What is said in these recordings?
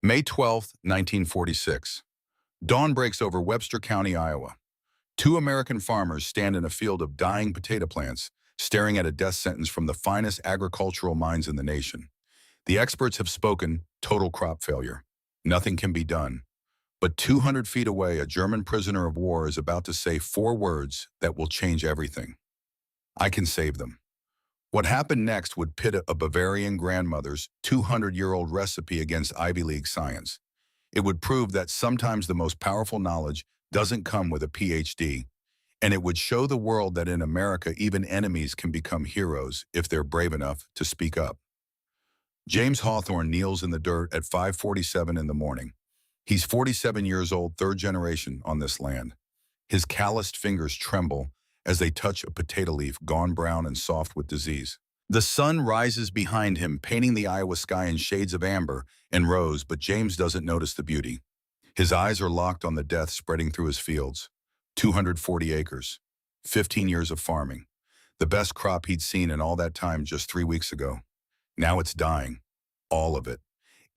May 12, 1946. Dawn breaks over Webster County, Iowa. Two American farmers stand in a field of dying potato plants, staring at a death sentence from the finest agricultural minds in the nation. The experts have spoken, total crop failure. Nothing can be done. But 200 feet away, a German prisoner of war is about to say four words that will change everything. I can save them. What happened next would pit a Bavarian grandmother's 200-year-old recipe against Ivy League science. It would prove that sometimes the most powerful knowledge doesn't come with a PhD, and it would show the world that in America, even enemies can become heroes if they're brave enough to speak up. James Hawthorne kneels in the dirt at 5:47 in the morning. He's 47 years old, third generation on this land. His calloused fingers tremble as they touch a potato leaf gone brown and soft with disease. The sun rises behind him, painting the Iowa sky in shades of amber and rose, but James doesn't notice the beauty. His eyes are locked on the death spreading through his fields. 240 acres, 15 years of farming. The best crop he'd seen in all that time just 3 weeks ago. Now it's dying, all of it.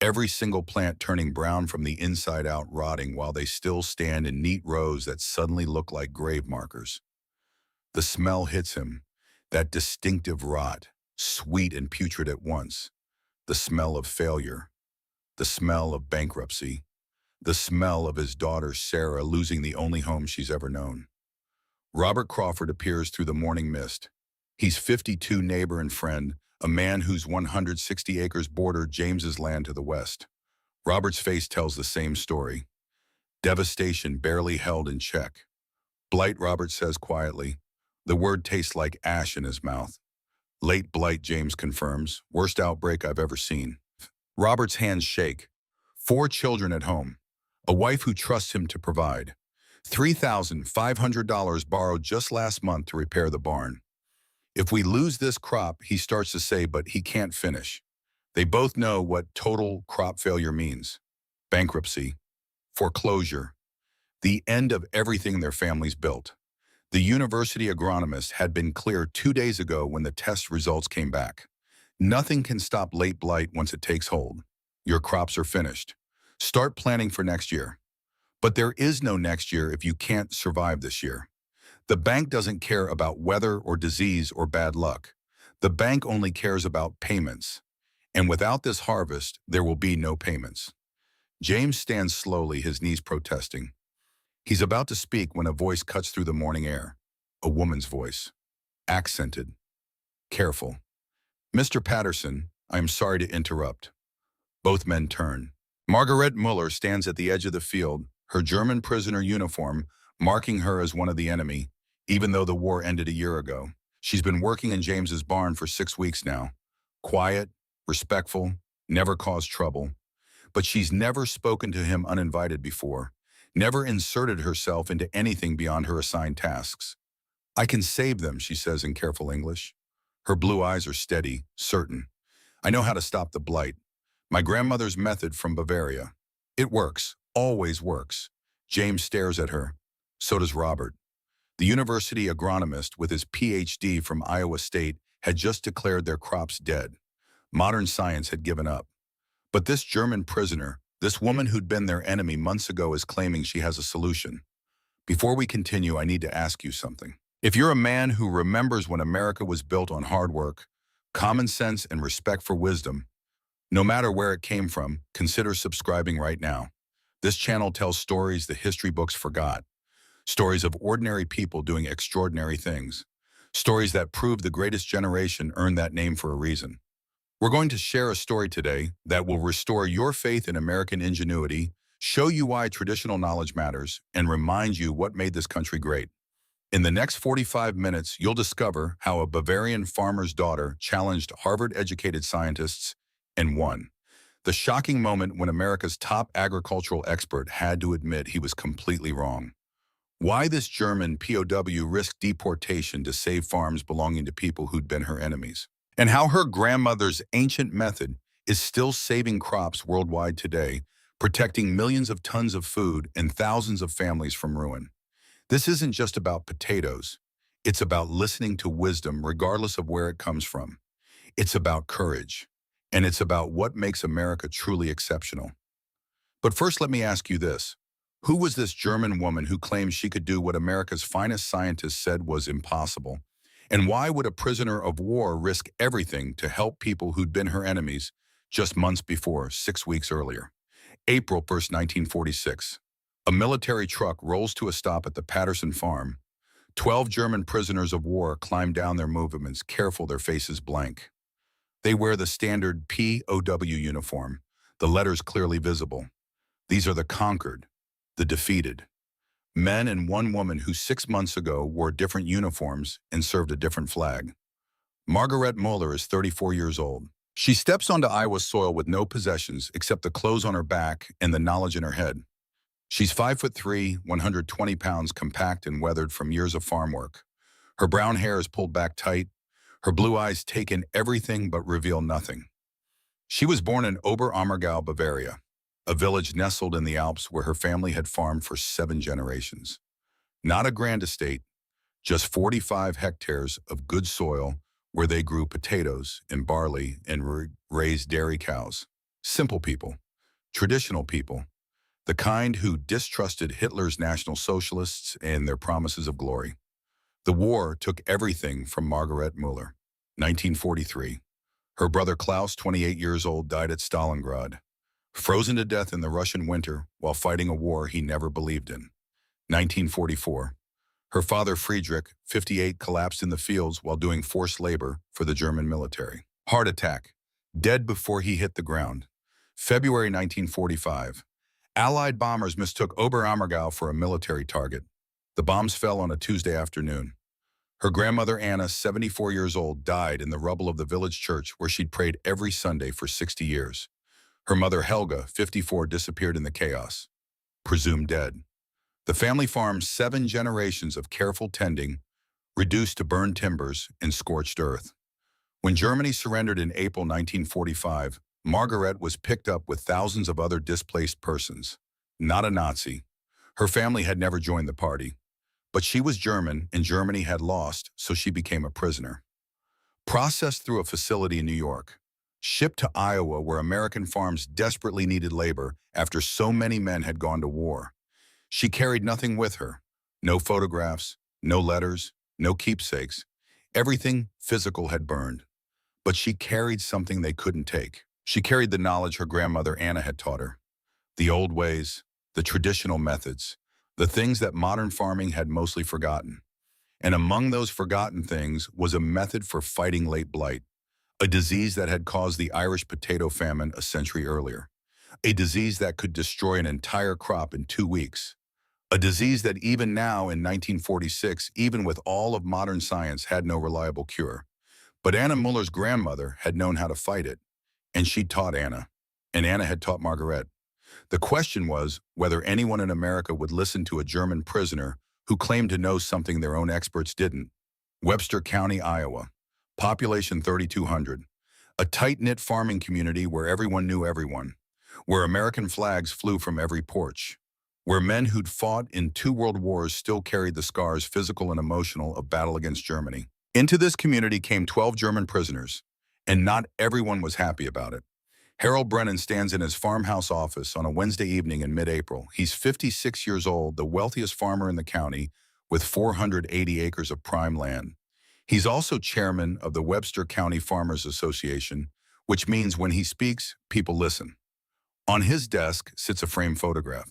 Every single plant turning brown from the inside out, rotting while they still stand in neat rows that suddenly look like grave markers. The smell hits him, that distinctive rot, sweet and putrid at once. The smell of failure, the smell of bankruptcy, the smell of his daughter Sarah losing the only home she's ever known. Robert Crawford appears through the morning mist. He's 52, neighbor and friend, a man whose 160 acres border James's land to the west. Robert's face tells the same story. Devastation barely held in check. Blight, Robert says quietly. The word tastes like ash in his mouth. Late blight, James confirms. Worst outbreak I've ever seen. Robert's hands shake. 4 children at home. A wife who trusts him to provide. $3,500 borrowed just last month to repair the barn. If we lose this crop, he starts to say, but he can't finish. They both know what total crop failure means. Bankruptcy, foreclosure, the end of everything their families built. The university agronomist had been clear 2 days ago when the test results came back. Nothing can stop late blight once it takes hold. Your crops are finished. Start planning for next year. But there is no next year if you can't survive this year. The bank doesn't care about weather or disease or bad luck. The bank only cares about payments. And without this harvest, there will be no payments. James stands slowly, his knees protesting. He's about to speak when a voice cuts through the morning air. A woman's voice. Accented. Careful. Mr. Patterson, I am sorry to interrupt. Both men turn. Margaret Muller stands at the edge of the field, her German prisoner uniform marking her as one of the enemy, even though the war ended a year ago. She's been working in James's barn for 6 weeks now. Quiet, respectful, never caused trouble. But she's never spoken to him uninvited before, never inserted herself into anything beyond her assigned tasks. I can save them, she says in careful English. Her blue eyes are steady, certain. I know how to stop the blight. My grandmother's method from Bavaria. It works, always works. James stares at her. So does Robert. The university agronomist with his PhD from Iowa State had just declared their crops dead. Modern science had given up. But this German prisoner, this woman who'd been their enemy months ago, is claiming she has a solution. Before we continue, I need to ask you something. If you're a man who remembers when America was built on hard work, common sense, and respect for wisdom, no matter where it came from, consider subscribing right now. This channel tells stories the history books forgot. Stories of ordinary people doing extraordinary things. Stories that prove the greatest generation earned that name for a reason. We're going to share a story today that will restore your faith in American ingenuity, show you why traditional knowledge matters, and remind you what made this country great. In the next 45 minutes, you'll discover how a Bavarian farmer's daughter challenged Harvard-educated scientists and won. The shocking moment when America's top agricultural expert had to admit he was completely wrong. Why this German POW risked deportation to save farms belonging to people who'd been her enemies. And how her grandmother's ancient method is still saving crops worldwide today, protecting millions of tons of food and thousands of families from ruin. This isn't just about potatoes. It's about listening to wisdom regardless of where it comes from. It's about courage. And it's about what makes America truly exceptional. But first, let me ask you this. Who was this German woman who claimed she could do what America's finest scientists said was impossible? And why would a prisoner of war risk everything to help people who'd been her enemies just months before, 6 weeks earlier? April 1st, 1946. A military truck rolls to a stop at the Patterson farm. 12 German prisoners of war climb down their movements, careful, their faces blank. They wear the standard POW uniform, the letters clearly visible. These are the conquered, the defeated. Men and one woman who 6 months ago wore different uniforms and served a different flag. Margaret Muller is 34 years old. She steps onto Iowa soil with no possessions except the clothes on her back and the knowledge in her head. She's 5'3", 120 pounds, compact and weathered from years of farm work. Her brown hair is pulled back tight. Her blue eyes take in everything but reveal nothing. She was born in Oberammergau, Bavaria, a village nestled in the Alps where her family had farmed for 7 generations. Not a grand estate, just 45 hectares of good soil where they grew potatoes and barley and raised dairy cows. Simple people, traditional people, the kind who distrusted Hitler's National Socialists and their promises of glory. The war took everything from Margaret Muller. 1943. Her brother Klaus, 28 years old, died at Stalingrad, frozen to death in the Russian winter while fighting a war he never believed in. 1944. Her father Friedrich, 58, collapsed in the fields while doing forced labor for the German military. Heart attack, dead before he hit the ground. February 1945. Allied bombers mistook Oberammergau for a military target. The bombs fell on a Tuesday afternoon. Her grandmother Anna, 74 years old, died in the rubble of the village church where she'd prayed every Sunday for 60 years. Her mother Helga, 54, disappeared in the chaos, presumed dead. The family farm's 7 generations of careful tending reduced to burned timbers and scorched earth. When Germany surrendered in April 1945, Margaret was picked up with thousands of other displaced persons. Not a Nazi. Her family had never joined the party. But she was German, and Germany had lost, so she became a prisoner. Processed through a facility in New York. Shipped to Iowa, where American farms desperately needed labor after so many men had gone to war. She carried nothing with her. No photographs, no letters, no keepsakes. Everything physical had burned. But she carried something they couldn't take. She carried the knowledge her grandmother Anna had taught her. The old ways, the traditional methods, the things that modern farming had mostly forgotten. And among those forgotten things was a method for fighting late blight, a disease that had caused the Irish potato famine a century earlier, a disease that could destroy an entire crop in 2 weeks, a disease that even now in 1946, even with all of modern science, had no reliable cure. But Anna Muller's grandmother had known how to fight it, and she taught Anna, and Anna had taught Margaret. The question was whether anyone in America would listen to a German prisoner who claimed to know something their own experts didn't. Webster County, Iowa. Population 3,200. A tight-knit farming community where everyone knew everyone. Where American flags flew from every porch. Where men who'd fought in 2 world wars still carried the scars, physical and emotional, of battle against Germany. Into this community came 12 German prisoners, and not everyone was happy about it. Harold Brennan stands in his farmhouse office on a Wednesday evening in mid-April. He's 56 years old, the wealthiest farmer in the county, with 480 acres of prime land. He's also chairman of the Webster County Farmers Association, which means when he speaks, people listen. On his desk sits a framed photograph.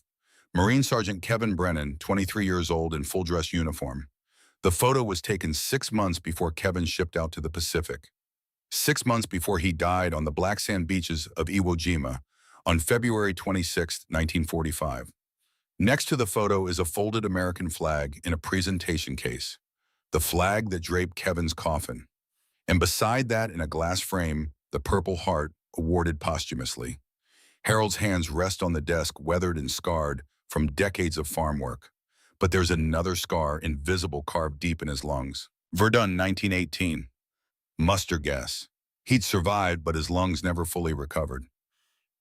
Marine Sergeant Kevin Brennan, 23 years old, in full-dress uniform. The photo was taken 6 months before Kevin shipped out to the Pacific. 6 months before he died on the black sand beaches of Iwo Jima on February 26, 1945. Next to the photo is a folded American flag in a presentation case, the flag that draped Kevin's coffin. And beside that, in a glass frame, the Purple Heart, awarded posthumously. Harold's hands rest on the desk, weathered and scarred from decades of farm work. But there's another scar, invisible, carved deep in his lungs. Verdun, 1918. Mustard gas. He'd survived, but his lungs never fully recovered.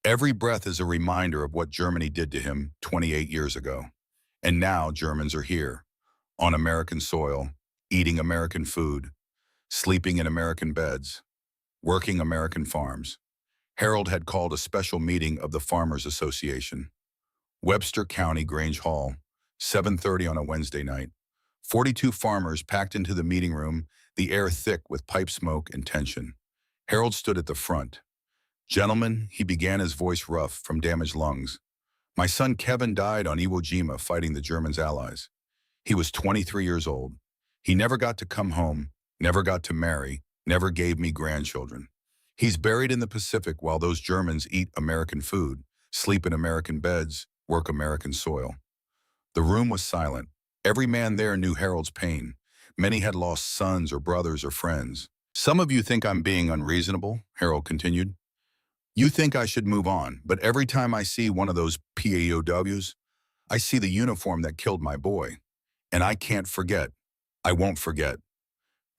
Every breath is a reminder of what Germany did to him 28 years ago. And now Germans are here, on American soil, eating American food, sleeping in American beds, working American farms. Harold had called a special meeting of the Farmers Association. Webster County, Grange Hall, 7:30 on a Wednesday night. 42 farmers packed into the meeting room, the air thick with pipe smoke and tension. Harold stood at the front. "Gentlemen," he began, his voice rough from damaged lungs. "My son Kevin died on Iwo Jima fighting the Germans' allies. He was 23 years old. He never got to come home, never got to marry, never gave me grandchildren. He's buried in the Pacific while those Germans eat American food, sleep in American beds, work American soil." The room was silent. Every man there knew Harold's pain. Many had lost sons or brothers or friends. "Some of you think I'm being unreasonable," Harold continued. "You think I should move on, but every time I see one of those POWs, I see the uniform that killed my boy. And I can't forget. I won't forget."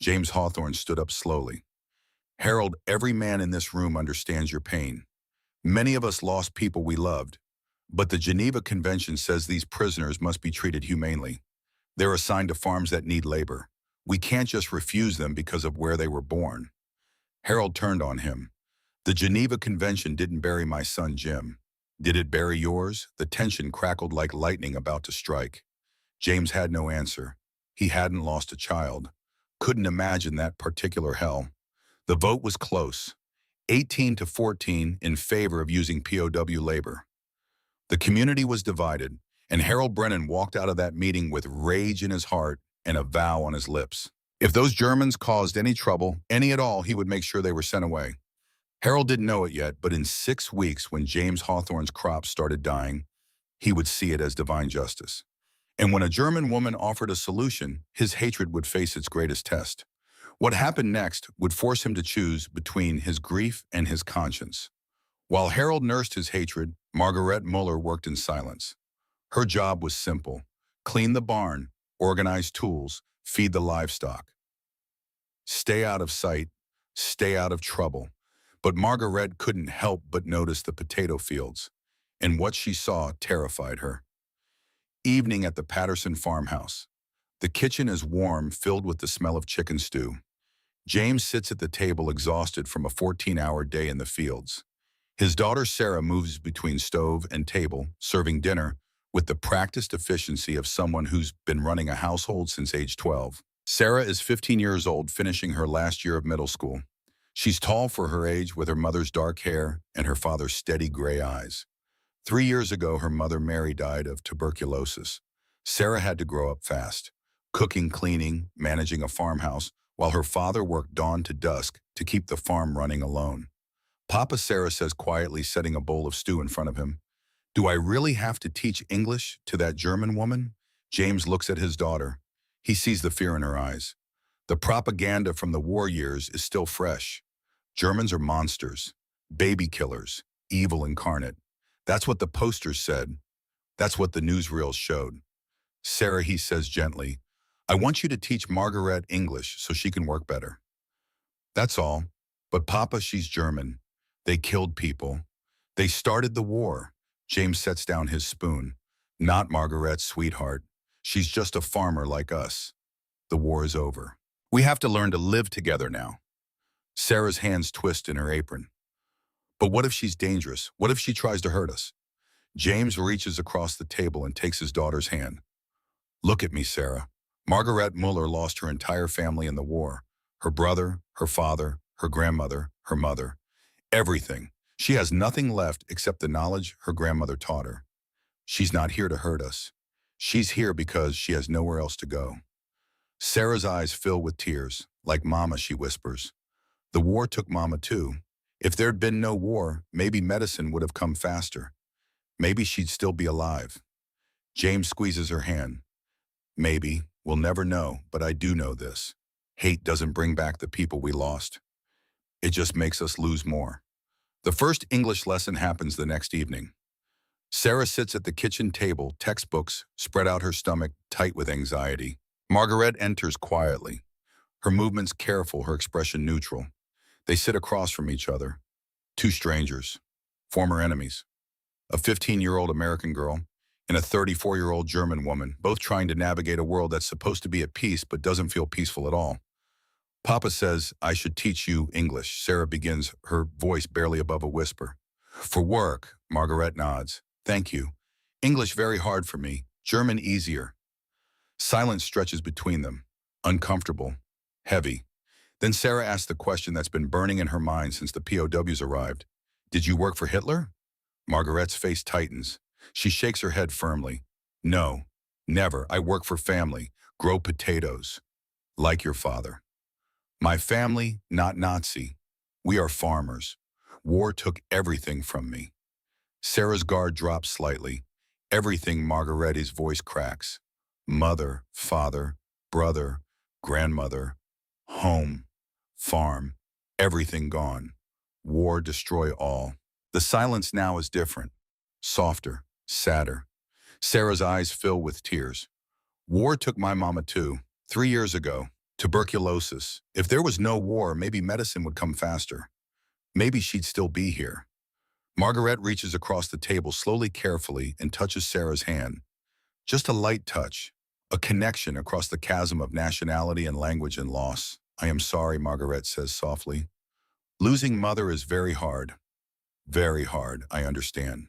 James Hawthorne stood up slowly. "Harold, every man in this room understands your pain. Many of us lost people we loved. But the Geneva Convention says these prisoners must be treated humanely. They're assigned to farms that need labor. We can't just refuse them because of where they were born." Harold turned on him. "The Geneva Convention didn't bury my son Jim. Did it bury yours?" The tension crackled like lightning about to strike. James had no answer. He hadn't lost a child. Couldn't imagine that particular hell. The vote was close. 18 to 14 in favor of using POW labor. The community was divided, and Harold Brennan walked out of that meeting with rage in his heart and a vow on his lips. If those Germans caused any trouble, any at all, he would make sure they were sent away. Harold didn't know it yet, but in 6 weeks, when James Hawthorne's crops started dying, he would see it as divine justice. And when a German woman offered a solution, his hatred would face its greatest test. What happened next would force him to choose between his grief and his conscience. While Harold nursed his hatred, Margaret Muller worked in silence. Her job was simple: clean the barn, organize tools, feed the livestock. Stay out of sight, stay out of trouble. But Margaret couldn't help but notice the potato fields, and what she saw terrified her. Evening at the Patterson farmhouse. The kitchen is warm, filled with the smell of chicken stew. James sits at the table exhausted from a 14-hour day in the fields. His daughter Sarah moves between stove and table, serving dinner with the practiced efficiency of someone who's been running a household since age 12. Sarah is 15 years old, finishing her last year of middle school. She's tall for her age, with her mother's dark hair and her father's steady gray eyes. 3 years ago, her mother Mary died of tuberculosis. Sarah had to grow up fast, cooking, cleaning, managing a farmhouse, while her father worked dawn to dusk to keep the farm running alone. "Papa," Sarah says quietly, setting a bowl of stew in front of him, "do I really have to teach English to that German woman?" James looks at his daughter. He sees the fear in her eyes. The propaganda from the war years is still fresh. Germans are monsters, baby killers, evil incarnate. That's what the posters said. That's what the newsreels showed. "Sarah," he says gently, "I want you to teach Margaret English so she can work better. That's all. But Papa, she's German. They killed people. They started the war." James sets down his spoon. "Not Margaret, sweetheart. She's just a farmer like us. The war is over. We have to learn to live together now." Sarah's hands twist in her apron. "But what if she's dangerous? What if she tries to hurt us?" James reaches across the table and takes his daughter's hand. "Look at me, Sarah. Margaret Muller lost her entire family in the war. Her brother, her father, her grandmother, her mother. Everything. She has nothing left except the knowledge her grandmother taught her. She's not here to hurt us. She's here because she has nowhere else to go." Sarah's eyes fill with tears. "Like Mama," she whispers. "The war took Mama too. If there'd been no war, maybe medicine would have come faster. Maybe she'd still be alive." James squeezes her hand. "Maybe. We'll never know, but I do know this. Hate doesn't bring back the people we lost. It just makes us lose more." The first English lesson happens the next evening. Sarah sits at the kitchen table, textbooks spread out, her stomach tight with anxiety. Margaret enters quietly, her movements careful, her expression neutral. They sit across from each other. Two strangers, former enemies. A 15-year-old American girl and a 34-year-old German woman, both trying to navigate a world that's supposed to be at peace but doesn't feel peaceful at all. "Papa says I should teach you English," Sarah begins, her voice barely above a whisper. "For work," Margaret nods. "Thank you. English very hard for me, German easier. Silence stretches between them, uncomfortable, heavy. Then Sarah asks the question that's been burning in her mind since the POWs arrived. Did you work for Hitler? Margaret's face tightens. She shakes her head firmly. No, never. I work for family, grow potatoes, like your father. My family, not Nazi. We are farmers. War took everything from me. Sarah's guard drops slightly. Everything. Margaret's voice cracks. Mother, father, brother, grandmother, home, farm, everything gone. War destroy all. The silence now is different, softer, sadder. Sarah's eyes fill with tears. War took my mama too, 3 years ago. Tuberculosis. If there was no war, maybe medicine would come faster. Maybe she'd still be here. Margaret reaches across the table slowly, carefully, and touches Sarah's hand. Just a light touch, a connection across the chasm of nationality and language and loss. I am sorry, Margaret says softly. Losing mother is very hard. Very hard, I understand.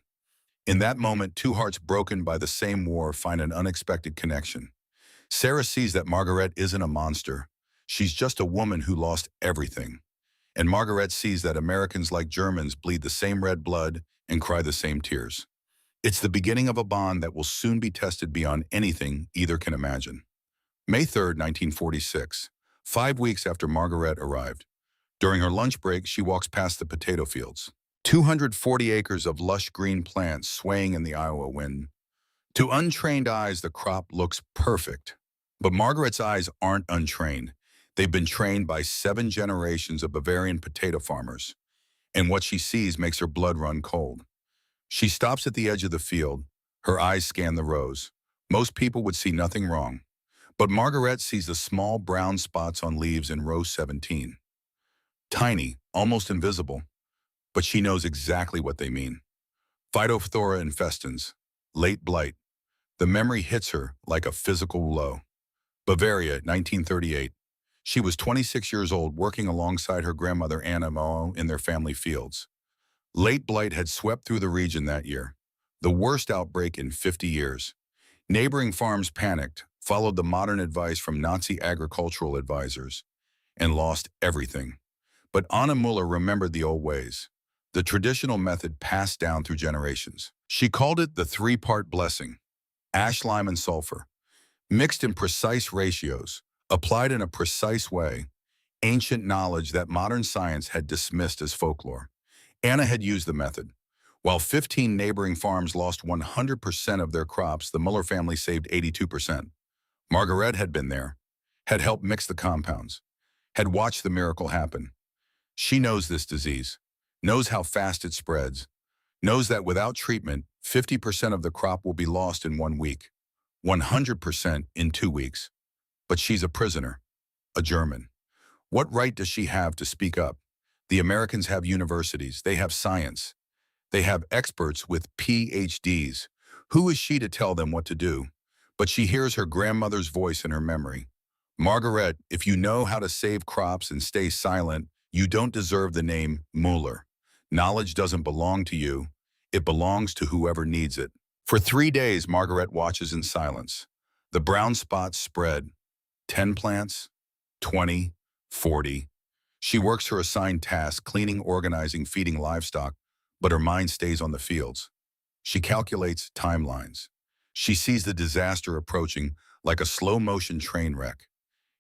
In that moment, two hearts broken by the same war find an unexpected connection. Sarah sees that Margaret isn't a monster. She's just a woman who lost everything. And Margaret sees that Americans like Germans bleed the same red blood and cry the same tears. It's the beginning of a bond that will soon be tested beyond anything either can imagine. May 3rd, 1946, 5 weeks after Margaret arrived. During her lunch break, she walks past the potato fields. 240 acres of lush green plants swaying in the Iowa wind. To untrained eyes, the crop looks perfect. But Margaret's eyes aren't untrained. They've been trained by 7 generations of Bavarian potato farmers. And what she sees makes her blood run cold. She stops at the edge of the field. Her eyes scan the rows. Most people would see nothing wrong. But Margaret sees the small brown spots on leaves in row 17. Tiny, almost invisible. But she knows exactly what they mean. Phytophthora infestans, late blight. The memory hits her like a physical blow. Bavaria, 1938. She was 26 years old, working alongside her grandmother Anna Moe in their family fields. Late blight had swept through the region that year, the worst outbreak in 50 years. Neighboring farms panicked, followed the modern advice from Nazi agricultural advisors, and lost everything. But Anna Muller remembered the old ways, the traditional method passed down through generations. She called it the 3-part blessing: ash, lime, and sulfur, mixed in precise ratios, applied in a precise way, ancient knowledge that modern science had dismissed as folklore. Anna had used the method. While 15 neighboring farms lost 100% of their crops, the Muller family saved 82%. Margaret had been there, had helped mix the compounds, had watched the miracle happen. She knows this disease, knows how fast it spreads, knows that without treatment, 50% of the crop will be lost in 1 week, 100% in 2 weeks. But she's a prisoner, a German. What right does she have to speak up? The Americans have universities, they have science, they have experts with PhDs. Who is she to tell them what to do? But she hears her grandmother's voice in her memory. Margaret, if you know how to save crops and stay silent, you don't deserve the name Muller. Knowledge doesn't belong to you. It belongs to whoever needs it. For 3 days, Margaret watches in silence. The brown spots spread. 10 plants, 20, 40. She works her assigned tasks, cleaning, organizing, feeding livestock, but her mind stays on the fields. She calculates timelines. She sees the disaster approaching like a slow-motion train wreck.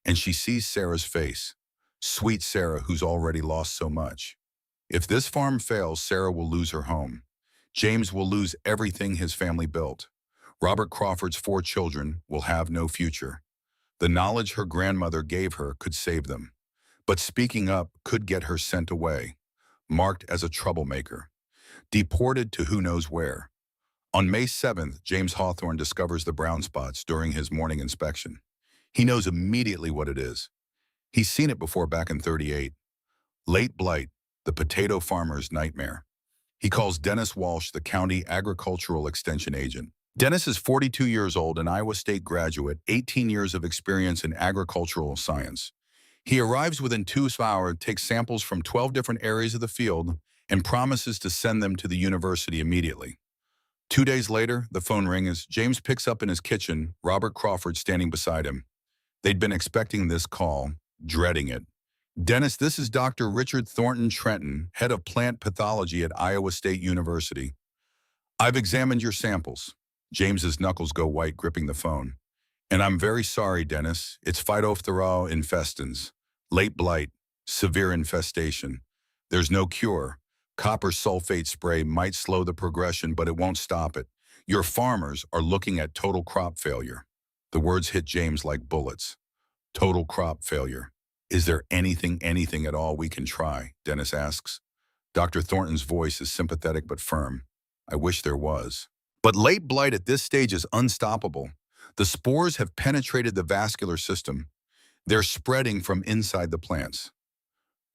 And she sees Sarah's face, sweet Sarah who's already lost so much. If this farm fails, Sarah will lose her home. James will lose everything his family built. Robert Crawford's 4 children will have no future. The knowledge her grandmother gave her could save them. But speaking up could get her sent away, marked as a troublemaker, deported to who knows where. On May 7th, James Hawthorne discovers the brown spots during his morning inspection. He knows immediately what it is. He's seen it before back in '38. Late blight, the potato farmer's nightmare. He calls Dennis Walsh, the county agricultural extension agent. Dennis is 42 years old, an Iowa State graduate, 18 years of experience in agricultural science. He arrives within 2 hours, takes samples from 12 different areas of the field, and promises to send them to the university immediately. 2 days later, the phone rings. James picks up in his kitchen, Robert Crawford standing beside him. They'd been expecting this call, dreading it. Dennis, this is Dr. Richard Thornton Trenton, head of plant pathology at Iowa State University. I've examined your samples. James's knuckles go white, gripping the phone. And I'm very sorry, Dennis. It's Phytophthora infestans, late blight, severe infestation. There's no cure. Copper sulfate spray might slow the progression, but it won't stop it. Your farmers are looking at total crop failure. The words hit James like bullets. Total crop failure. Is there anything at all we can try? Dennis asks. Dr. Thornton's voice is sympathetic but firm. I wish there was. But late blight at this stage is unstoppable. The spores have penetrated the vascular system. They're spreading from inside the plants.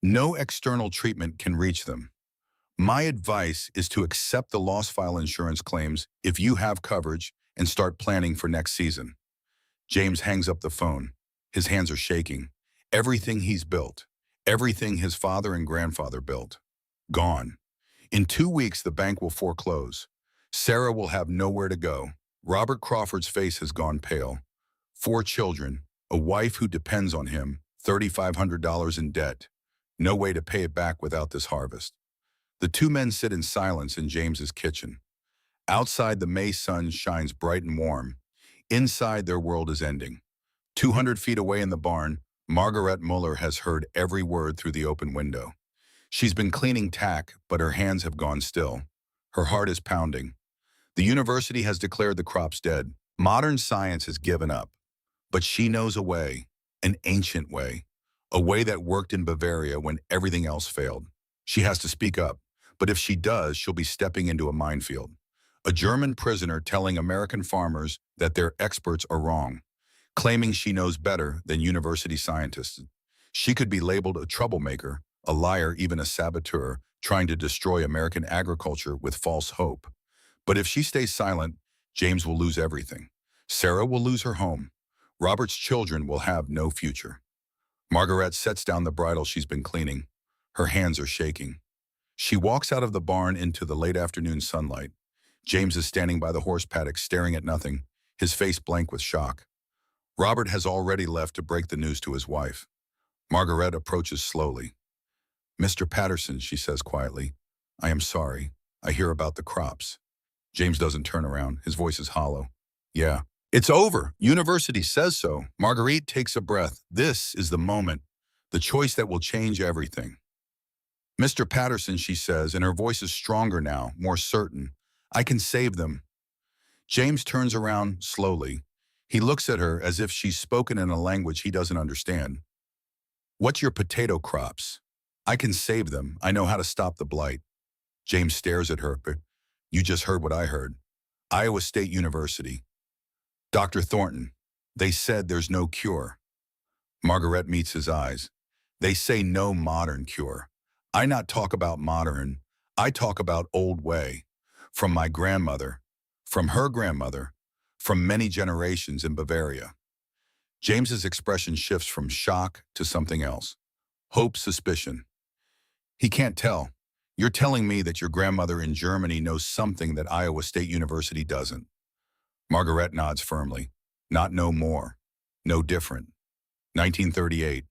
No external treatment can reach them. My advice is to accept the loss file insurance claims if you have coverage and start planning for next season. James hangs up the phone. His hands are shaking. Everything he's built, everything his father and grandfather built, gone. In 2 weeks, the bank will foreclose. Sarah will have nowhere to go. Robert Crawford's face has gone pale. 4 children, a wife who depends on him, $3,500 in debt. No way to pay it back without this harvest. The 2 men sit in silence in James's kitchen. Outside, the May sun shines bright and warm. Inside, their world is ending. 200 feet away in the barn, Margaret Muller has heard every word through the open window. She's been cleaning tack, but her hands have gone still. Her heart is pounding. The university has declared the crops dead. Modern science has given up. But she knows a way, an ancient way, a way that worked in Bavaria when everything else failed. She has to speak up, but if she does, she'll be stepping into a minefield. A German prisoner telling American farmers that their experts are wrong, claiming she knows better than university scientists. She could be labeled a troublemaker, a liar, even a saboteur, trying to destroy American agriculture with false hope. But if she stays silent, James will lose everything. Sarah will lose her home. Robert's children will have no future. Margaret sets down the bridle she's been cleaning. Her hands are shaking. She walks out of the barn into the late afternoon sunlight. James is standing by the horse paddock staring at nothing, his face blank with shock. Robert has already left to break the news to his wife. Margaret approaches slowly. Mr. Patterson, she says quietly, I am sorry. I hear about the crops. James doesn't turn around. His voice is hollow. Yeah. It's over. University says so. Marguerite takes a breath. This is the moment, the choice that will change everything. Mr. Patterson, she says, and her voice is stronger now, more certain. I can save them. James turns around slowly. He looks at her as if she's spoken in a language he doesn't understand. What's your potato crops? I can save them. I know how to stop the blight. James stares at her. You just heard what I heard. Iowa State University. Dr. Thornton, they said there's no cure. Margaret meets his eyes. They say no modern cure. I not talk about modern. I talk about old way. From my grandmother, from her grandmother, from many generations in Bavaria. James's expression shifts from shock to something else. Hope, suspicion. He can't tell. You're telling me that your grandmother in Germany knows something that Iowa State University doesn't. Margaret nods firmly. Not no more. No different. 1938.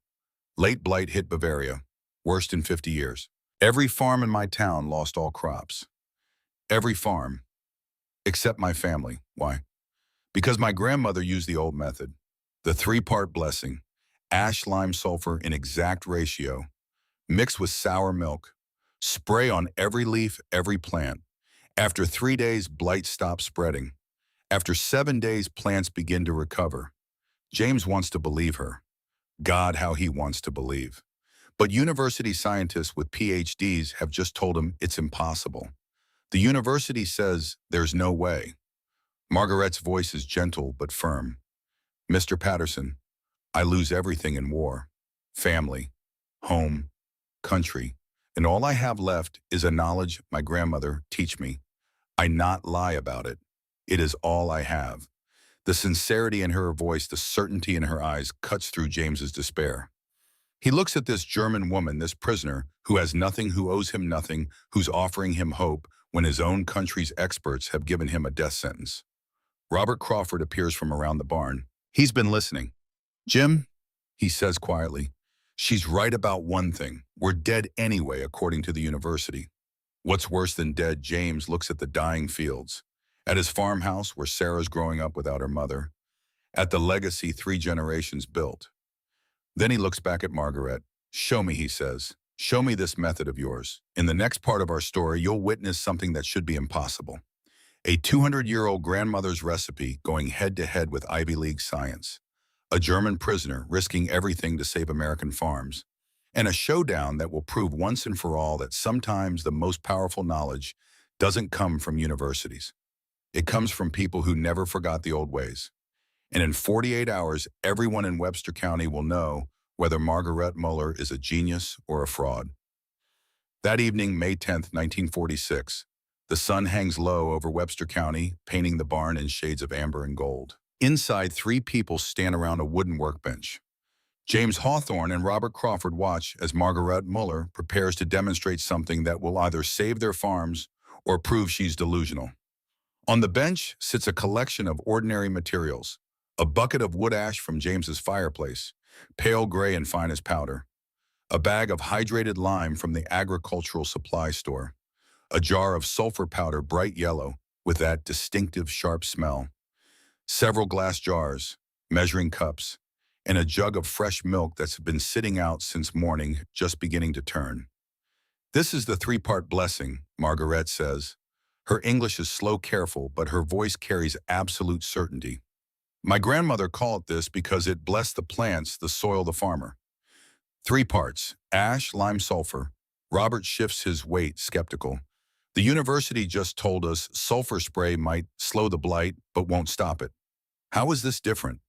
Late blight hit Bavaria. Worst in 50 years. Every farm in my town lost all crops. Every farm. Except my family. Why? Because my grandmother used the old method. The 3-part blessing. Ash, lime, sulfur in exact ratio. Mix with sour milk. Spray on every leaf, every plant. After 3 days, blight stops spreading. After 7 days, plants begin to recover. James wants to believe her. God, how he wants to believe. But university scientists with PhDs have just told him it's impossible. The university says there's no way. Margaret's voice is gentle but firm. Mr. Patterson, I lose everything in war. Family, home, country. And all I have left is a knowledge my grandmother teach me. I not lie about it. It is all I have. The sincerity in her voice, the certainty in her eyes cuts through James's despair. He looks at this German woman, this prisoner, who has nothing, who owes him nothing, who's offering him hope, when his own country's experts have given him a death sentence. Robert Crawford appears from around the barn. He's been listening. "Jim," he says quietly, "she's right about one thing. We're dead anyway, according to the university." What's worse than dead, James looks at the dying fields, at his farmhouse where Sarah's growing up without her mother, at the legacy 3 generations built. Then he looks back at Margaret. "Show me," he says. "Show me this method of yours. In the next part of our story, you'll witness something that should be impossible. A 200-year-old grandmother's recipe going head-to-head with Ivy League science. A German prisoner risking everything to save American farms. And a showdown that will prove once and for all that sometimes the most powerful knowledge doesn't come from universities. It comes from people who never forgot the old ways. And in 48 hours, everyone in Webster County will know whether Margaret Muller is a genius or a fraud." That evening, May 10th, 1946, the sun hangs low over Webster County, painting the barn in shades of amber and gold. Inside, 3 people stand around a wooden workbench. James Hawthorne and Robert Crawford watch as Margaret Muller prepares to demonstrate something that will either save their farms or prove she's delusional. On the bench sits a collection of ordinary materials: a bucket of wood ash from James's fireplace, pale gray and fine as powder; a bag of hydrated lime from the agricultural supply store; a jar of sulfur powder, bright yellow, with that distinctive sharp smell; several glass jars, measuring cups, and a jug of fresh milk that's been sitting out since morning, just beginning to turn. "This is the 3-part blessing," Margaret says. Her English is slow, careful, but her voice carries absolute certainty. "My grandmother called it this because it blessed the plants, the soil, the farmer. 3 parts, ash, lime, sulfur." Robert shifts his weight, skeptical. "The university just told us sulfur spray might slow the blight, but won't stop it. How is this different?"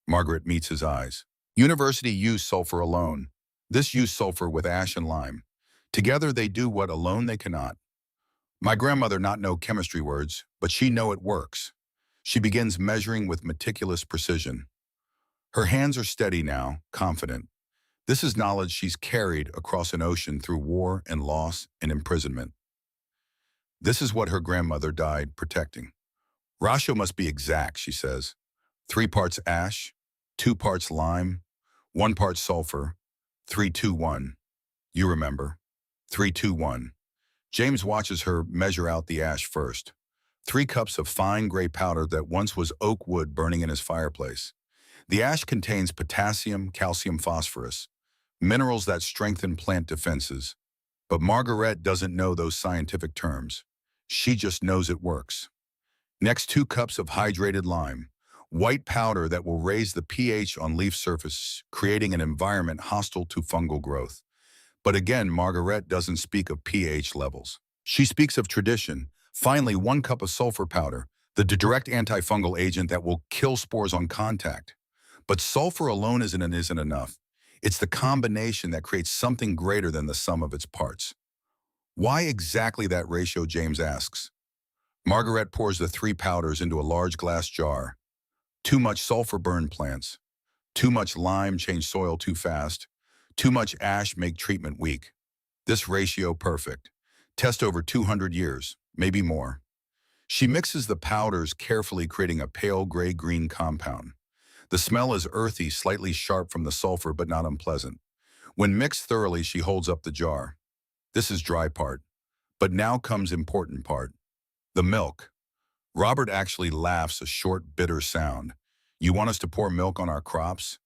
Margaret meets his eyes. "University used sulfur alone. This used sulfur with ash and lime. Together they do what alone they cannot. My grandmother not know chemistry words, but she know it works." She begins measuring with meticulous precision. Her hands are steady now, confident. This is knowledge she's carried across an ocean through war and loss and imprisonment. This is what her grandmother died protecting. "Ratio must be exact," she says. 3 parts ash, 2 parts lime, 1 part sulfur, 3-2-1. You remember. 3-2-1. James watches her measure out the ash first. 3 cups of fine gray powder that once was oak wood burning in his fireplace. The ash contains potassium, calcium, phosphorus, minerals that strengthen plant defenses. But Margaret doesn't know those scientific terms. She just knows it works. Next, 2 cups of hydrated lime, white powder that will raise the pH on leaf surface, creating an environment hostile to fungal growth. But again, Margaret doesn't speak of pH levels. She speaks of tradition. Finally, 1 cup of sulfur powder, the direct antifungal agent that will kill spores on contact. But sulfur alone isn't enough. It's the combination that creates something greater than the sum of its parts. "Why exactly that ratio?" James asks. Margaret pours the 3 powders into a large glass jar. Too much sulfur burn plants. Too much lime change soil too fast. Too much ash make treatment weak. This ratio perfect. Test over 200 years, maybe more. She mixes the powders carefully, creating a pale gray-green compound. The smell is earthy, slightly sharp from the sulfur, but not unpleasant. When mixed thoroughly, she holds up the jar. This is dry part. But now comes important part. The milk. Robert actually laughs, a short, bitter sound. "You want us to pour milk on our crops?"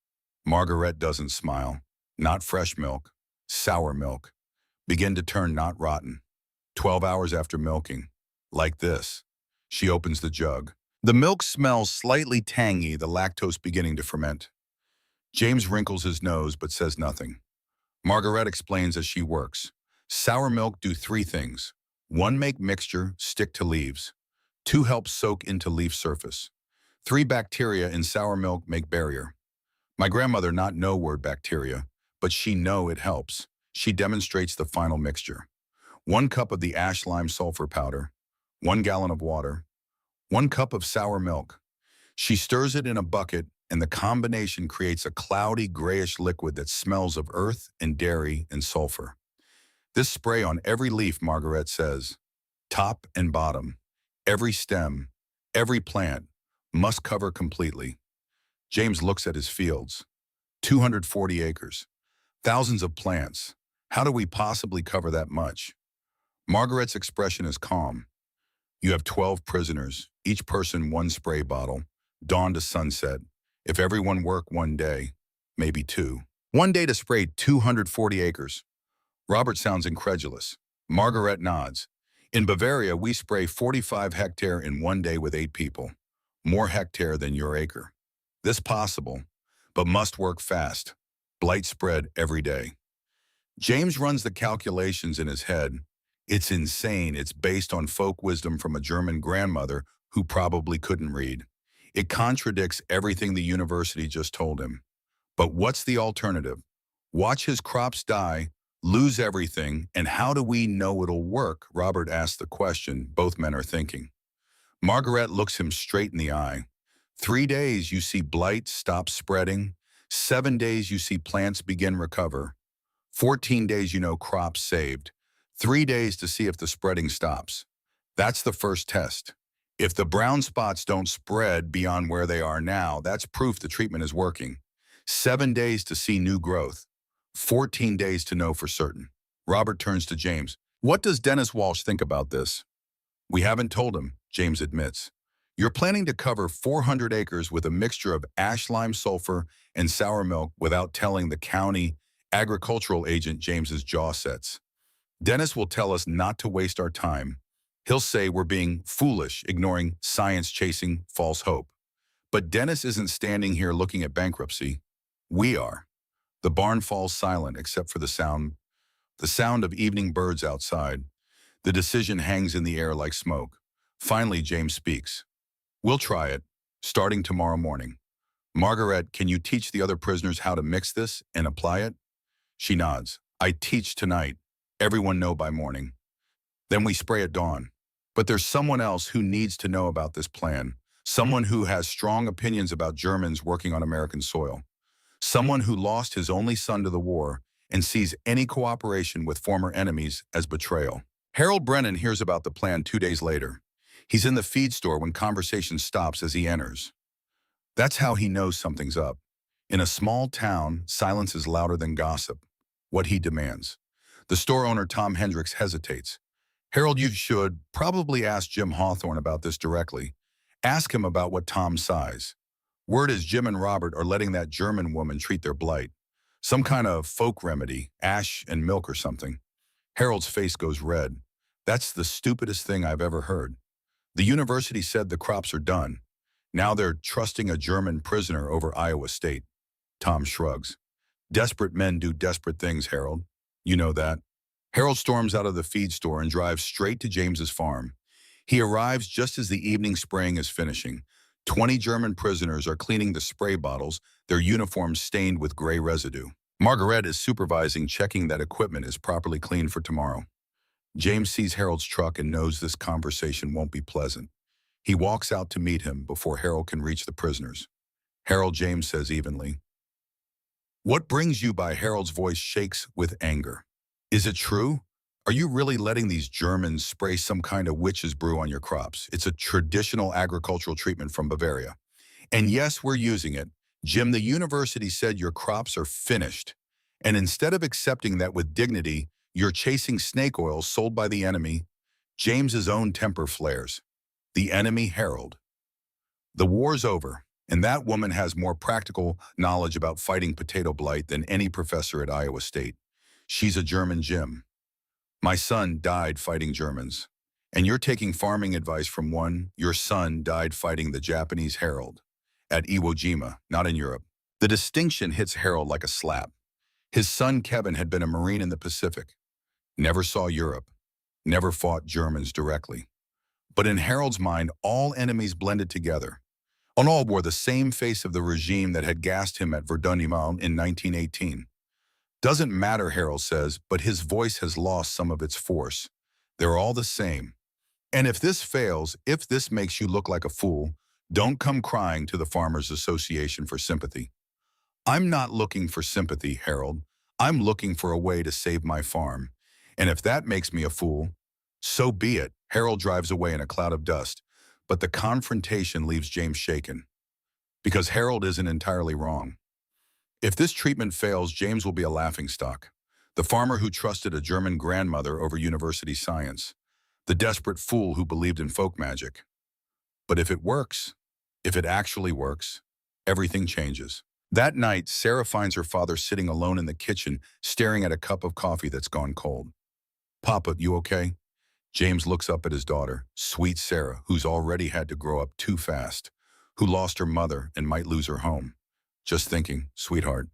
Margaret doesn't smile. "Not fresh milk. Sour milk. Begin to turn, not rotten. 12 hours after milking. Like this." She opens the jug. The milk smells slightly tangy, the lactose beginning to ferment. James wrinkles his nose but says nothing. Margaret explains as she works. Sour milk do 3 things. 1, make mixture, stick to leaves. 2, help soak into leaf surface. 3, bacteria in sour milk make barrier. My grandmother not know word bacteria, but she know it helps. She demonstrates the final mixture. 1 cup of the ash lime sulfur powder, 1 gallon of water, 1 cup of sour milk. She stirs it in a bucket, and the combination creates a cloudy grayish liquid that smells of earth and dairy and sulfur. "This spray on every leaf," Margaret says. top and bottom. Every stem, every plant must cover completely. James looks at his fields. 240 acres. Thousands of plants. How do we possibly cover that much? Margaret's expression is calm. You have 12 prisoners, each person one spray bottle, dawn to sunset. If everyone work one day, maybe two. One day to spray 240 acres. Robert sounds incredulous. Margaret nods. In Bavaria, we spray 45 hectare in one day with 8 people. More hectare than your acre. This possible, but must work fast. Blight spread every day. James runs the calculations in his head. It's insane. It's based on folk wisdom from a German grandmother who probably couldn't read. It contradicts everything the university just told him. But what's the alternative? Watch his crops die, lose everything, and how do we know it'll work? Robert asks the question both men are thinking. Margaret looks him straight in the eye. 3 days you see blight stop spreading. 7 days you see plants begin recover. 14 days you know crops saved. 3 days to see if the spreading stops. That's the first test. If the brown spots don't spread beyond where they are now, that's proof the treatment is working. 7 days to see new growth. 14 days to know for certain. Robert turns to James. What does Dennis Walsh think about this? We haven't told him, James admits. You're planning to cover 400 acres with a mixture of ash lime sulfur and sour milk without telling the county agricultural agent. James's jaw sets. Dennis will tell us not to waste our time. He'll say we're being foolish, ignoring science, chasing false hope. But Dennis isn't standing here looking at bankruptcy. We are. The barn falls silent except for the sound of evening birds outside. The decision hangs in the air like smoke. Finally, James speaks. We'll try it, starting tomorrow morning. Margaret, can you teach the other prisoners how to mix this and apply it? She nods. I teach tonight. Everyone know by morning. Then we spray at dawn. But there's someone else who needs to know about this plan. Someone who has strong opinions about Germans working on American soil. Someone who lost his only son to the war and sees any cooperation with former enemies as betrayal. Harold Brennan hears about the plan 2 days later. He's in the feed store when conversation stops as he enters. That's how he knows something's up. In a small town, silence is louder than gossip. What he demands. The store owner, Tom Hendricks, hesitates. Harold, you should probably ask Jim Hawthorne about this directly. Ask him about what Tom sighs. Word is Jim and Robert are letting that German woman treat their blight. Some kind of folk remedy, ash and milk or something. Harold's face goes red. That's the stupidest thing I've ever heard. The university said the crops are done. Now they're trusting a German prisoner over Iowa State. Tom shrugs. Desperate men do desperate things, Harold. You know that. Harold storms out of the feed store and drives straight to James's farm. He arrives just as the evening spraying is finishing. 20 German prisoners are cleaning the spray bottles, their uniforms stained with gray residue. Margaret is supervising, checking that equipment is properly cleaned for tomorrow. James sees Harold's truck and knows this conversation won't be pleasant. He walks out to meet him before Harold can reach the prisoners. Harold, James says evenly. What brings you by? Harold's voice shakes with anger. Is it true? Are you really letting these Germans spray some kind of witch's brew on your crops? It's a traditional agricultural treatment from Bavaria. And yes, we're using it. Jim, the university said your crops are finished. And instead of accepting that with dignity, you're chasing snake oil sold by the enemy. James's own temper flares. The enemy, Harold. The war's over, and that woman has more practical knowledge about fighting potato blight than any professor at Iowa State. She's a German, Jim. My son died fighting Germans. And you're taking farming advice from one. Your son died fighting the Japanese, Harold. At Iwo Jima, not in Europe. The distinction hits Harold like a slap. His son Kevin had been a Marine in the Pacific. Never saw Europe. Never fought Germans directly. But in Harold's mind, all enemies blended together. And all wore the same face of the regime that had gassed him at Verdun in 1918. Doesn't matter, Harold says, but his voice has lost some of its force. They're all the same. And if this fails, if this makes you look like a fool, don't come crying to the Farmers Association for sympathy. I'm not looking for sympathy, Harold. I'm looking for a way to save my farm. And if that makes me a fool, so be it. Harold drives away in a cloud of dust, but the confrontation leaves James shaken. Because Harold isn't entirely wrong. If this treatment fails, James will be a laughingstock. The farmer who trusted a German grandmother over university science. The desperate fool who believed in folk magic. But if it works, if it actually works, everything changes. That night, Sarah finds her father sitting alone in the kitchen, staring at a cup of coffee that's gone cold. "Papa, you okay?" James looks up at his daughter, sweet Sarah, who's already had to grow up too fast, who lost her mother and might lose her home. "Just thinking, sweetheart,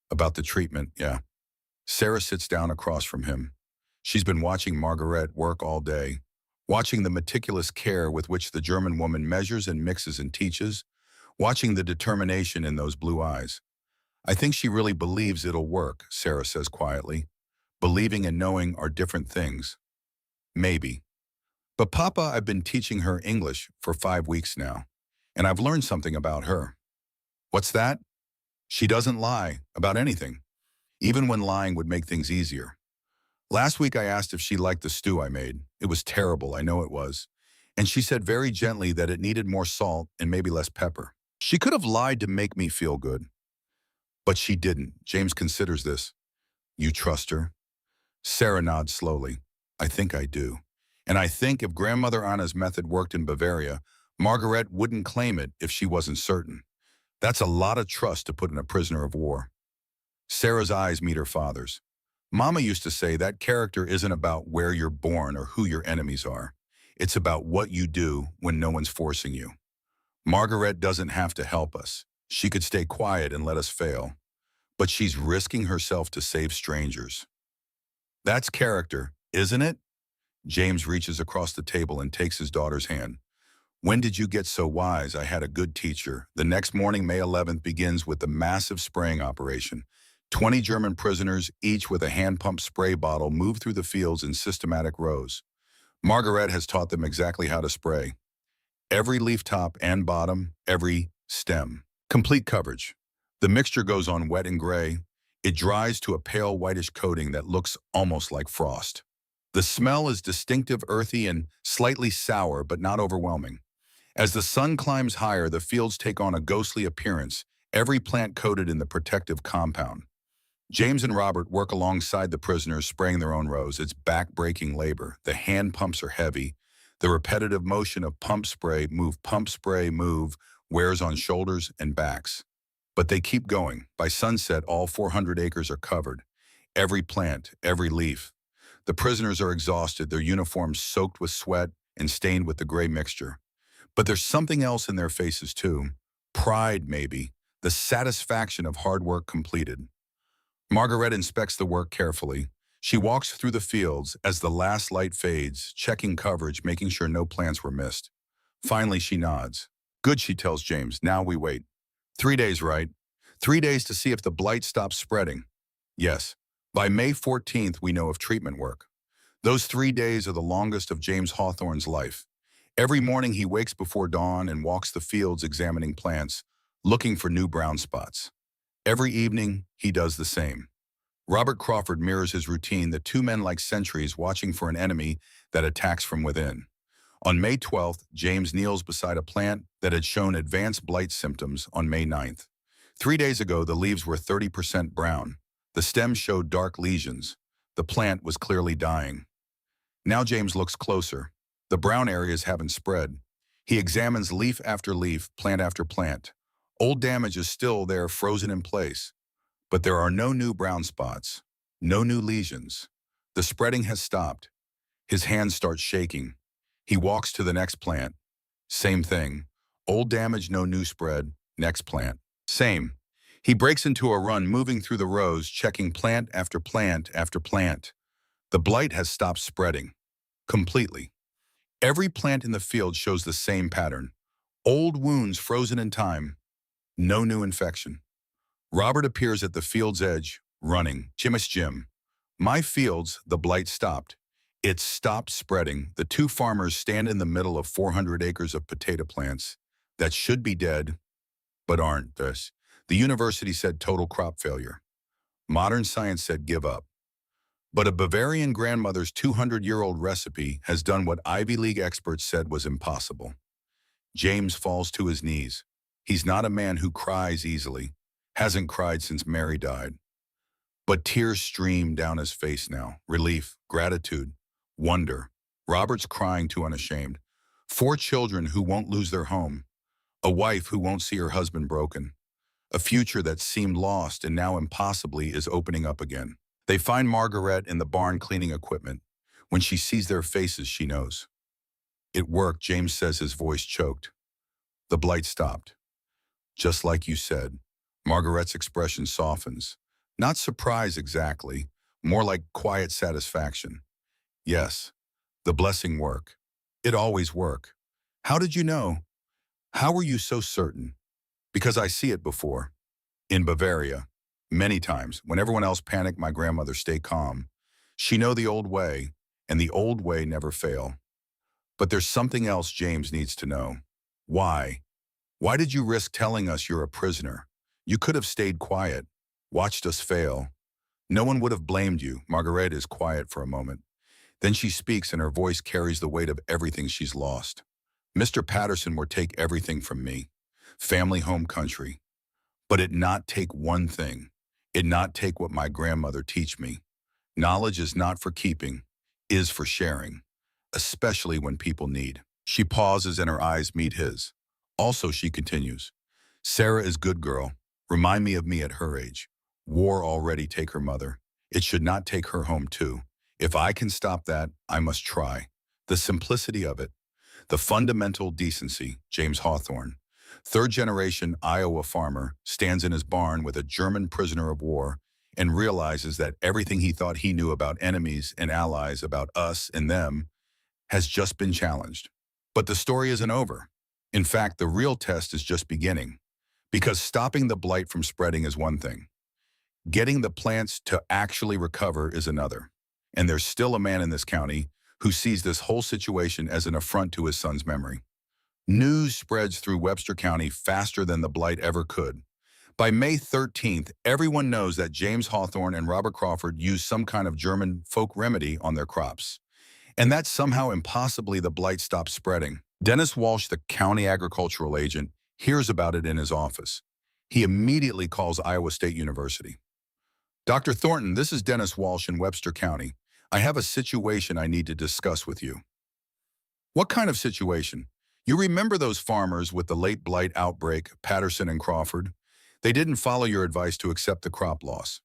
about the treatment, yeah." Sarah sits down across from him. She's been watching Margaret work all day, watching the meticulous care with which the German woman measures and mixes and teaches, watching the determination in those blue eyes. "I think she really believes it'll work," Sarah says quietly. "Believing and knowing are different things." "Maybe. But Papa, I've been teaching her English for 5 weeks now, and I've learned something about her." "What's that?" "She doesn't lie about anything, even when lying would make things easier. Last week I asked if she liked the stew I made. It was terrible, I know it was. And she said very gently that it needed more salt and maybe less pepper. She could have lied to make me feel good. But she didn't." James considers this. "You trust her?" Sarah nods slowly. "I think I do. And I think if Grandmother Anna's method worked in Bavaria, Margaret wouldn't claim it if she wasn't certain. That's a lot of trust to put in a prisoner of war." Sarah's eyes meet her father's. "Mama used to say that character isn't about where you're born or who your enemies are. It's about what you do when no one's forcing you. Margaret doesn't have to help us. She could stay quiet and let us fail. But she's risking herself to save strangers. That's character, isn't it?" James reaches across the table and takes his daughter's hand. "When did you get so wise? I had a good teacher." The next morning, May 11th, begins with the massive spraying operation. 20 German prisoners, each with a hand-pump spray bottle, move through the fields in systematic rows. Margaret has taught them exactly how to spray. Every leaf top and bottom, every stem. Complete coverage. The mixture goes on wet and gray. It dries to a pale whitish coating that looks almost like frost. The smell is distinctive, earthy, and slightly sour, but not overwhelming. As the sun climbs higher, the fields take on a ghostly appearance, every plant coated in the protective compound. James and Robert work alongside the prisoners, spraying their own rows. It's back-breaking labor. The hand pumps are heavy. The repetitive motion of pump spray, move, wears on shoulders and backs. But they keep going. By sunset, all 400 acres are covered. Every plant, every leaf. The prisoners are exhausted, their uniforms soaked with sweat and stained with the gray mixture. But there's something else in their faces too. Pride, maybe. The satisfaction of hard work completed. Margaret inspects the work carefully. She walks through the fields as the last light fades, checking coverage, making sure no plants were missed. Finally, she nods. "Good," she tells James. "Now we wait." 3 days, right? 3 days to see if the blight stops spreading. Yes. By May 14th, we know if treatment work. Those 3 days are the longest of James Hawthorne's life. Every morning he wakes before dawn and walks the fields examining plants, looking for new brown spots. Every evening, he does the same. Robert Crawford mirrors his routine, the two men like sentries watching for an enemy that attacks from within. On May 12th, James kneels beside a plant that had shown advanced blight symptoms on May 9th. 3 days ago, the leaves were 30% brown. The stems showed dark lesions. The plant was clearly dying. Now James looks closer. The brown areas haven't spread. He examines leaf after leaf, plant after plant. Old damage is still there, frozen in place. But there are no new brown spots, no new lesions. The spreading has stopped. His hands start shaking. He walks to the next plant. Same thing. Old damage, no new spread. Next plant. Same. He breaks into a run, moving through the rows, checking plant after plant after plant. The blight has stopped spreading. Completely. Every plant in the field shows the same pattern. Old wounds frozen in time. No new infection. Robert appears at the field's edge, running. Jim. My fields, the blight stopped. It stopped spreading. The two farmers stand in the middle of 400 acres of potato plants that should be dead, but aren't. The university said total crop failure. Modern science said give up. But a Bavarian grandmother's 200-year-old recipe has done what Ivy League experts said was impossible. James falls to his knees. He's not a man who cries easily, hasn't cried since Mary died. But tears stream down his face now. Relief, gratitude, wonder. Robert's crying too unashamed. 4 children who won't lose their home. A wife who won't see her husband broken. A future that seemed lost and now impossibly is opening up again. They find Margaret in the barn cleaning equipment. When she sees their faces, she knows. It worked, James says, his voice choked. The blight stopped. Just like you said. Margaret's expression softens. Not surprise exactly, more like quiet satisfaction. Yes, the blessing worked. It always worked. How did you know? How were you so certain? Because I see it before. In Bavaria. Many times, when everyone else panicked, my grandmother stayed calm. She know the old way, and the old way never fail. But there's something else James needs to know. Why? Why did you risk telling us you're a prisoner? You could have stayed quiet, watched us fail. No one would have blamed you. Margaret is quiet for a moment. Then she speaks and her voice carries the weight of everything she's lost. Mr. Patterson would take everything from me. Family, home, country. But it not take one thing. It not take what my grandmother teach me. Knowledge is not for keeping, is for sharing, especially when people need. She pauses and her eyes meet his. Also, she continues, Sarah is good girl. Remind me of me at her age. War already take her mother. It should not take her home too. If I can stop that, I must try. The simplicity of it. The fundamental decency, James Hawthorne. 3rd-generation Iowa farmer stands in his barn with a German prisoner of war and realizes that everything he thought he knew about enemies and allies, about us and them, has just been challenged. But the story isn't over. In fact, the real test is just beginning. Because stopping the blight from spreading is one thing. Getting the plants to actually recover is another. And there's still a man in this county who sees this whole situation as an affront to his son's memory. News spreads through Webster County faster than the blight ever could. By May 13th, everyone knows that James Hawthorne and Robert Crawford used some kind of German folk remedy on their crops. And that somehow impossibly the blight stopped spreading. Dennis Walsh, the county agricultural agent, hears about it in his office. He immediately calls Iowa State University. Dr. Thornton, this is Dennis Walsh in Webster County. I have a situation I need to discuss with you. What kind of situation? You remember those farmers with the late blight outbreak, Patterson and Crawford? They didn't follow your advice to accept the crop loss.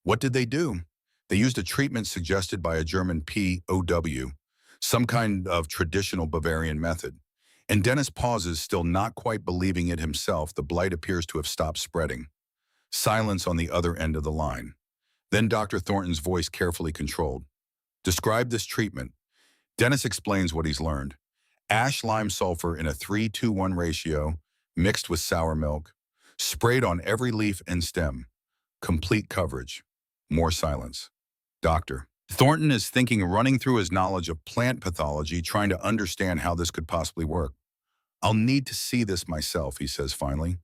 What did they do? They used a treatment suggested by a German POW, some kind of traditional Bavarian method. And Dennis pauses, still not quite believing it himself. The blight appears to have stopped spreading. Silence on the other end of the line. Then Dr. Thornton's voice carefully controlled. Describe this treatment. Dennis explains what he's learned. Ash lime sulfur in a 3-to-1 ratio, mixed with sour milk, sprayed on every leaf and stem. Complete coverage. More silence. Doctor. Thornton is thinking, running through his knowledge of plant pathology, trying to understand how this could possibly work. I'll need to see this myself, he says finally.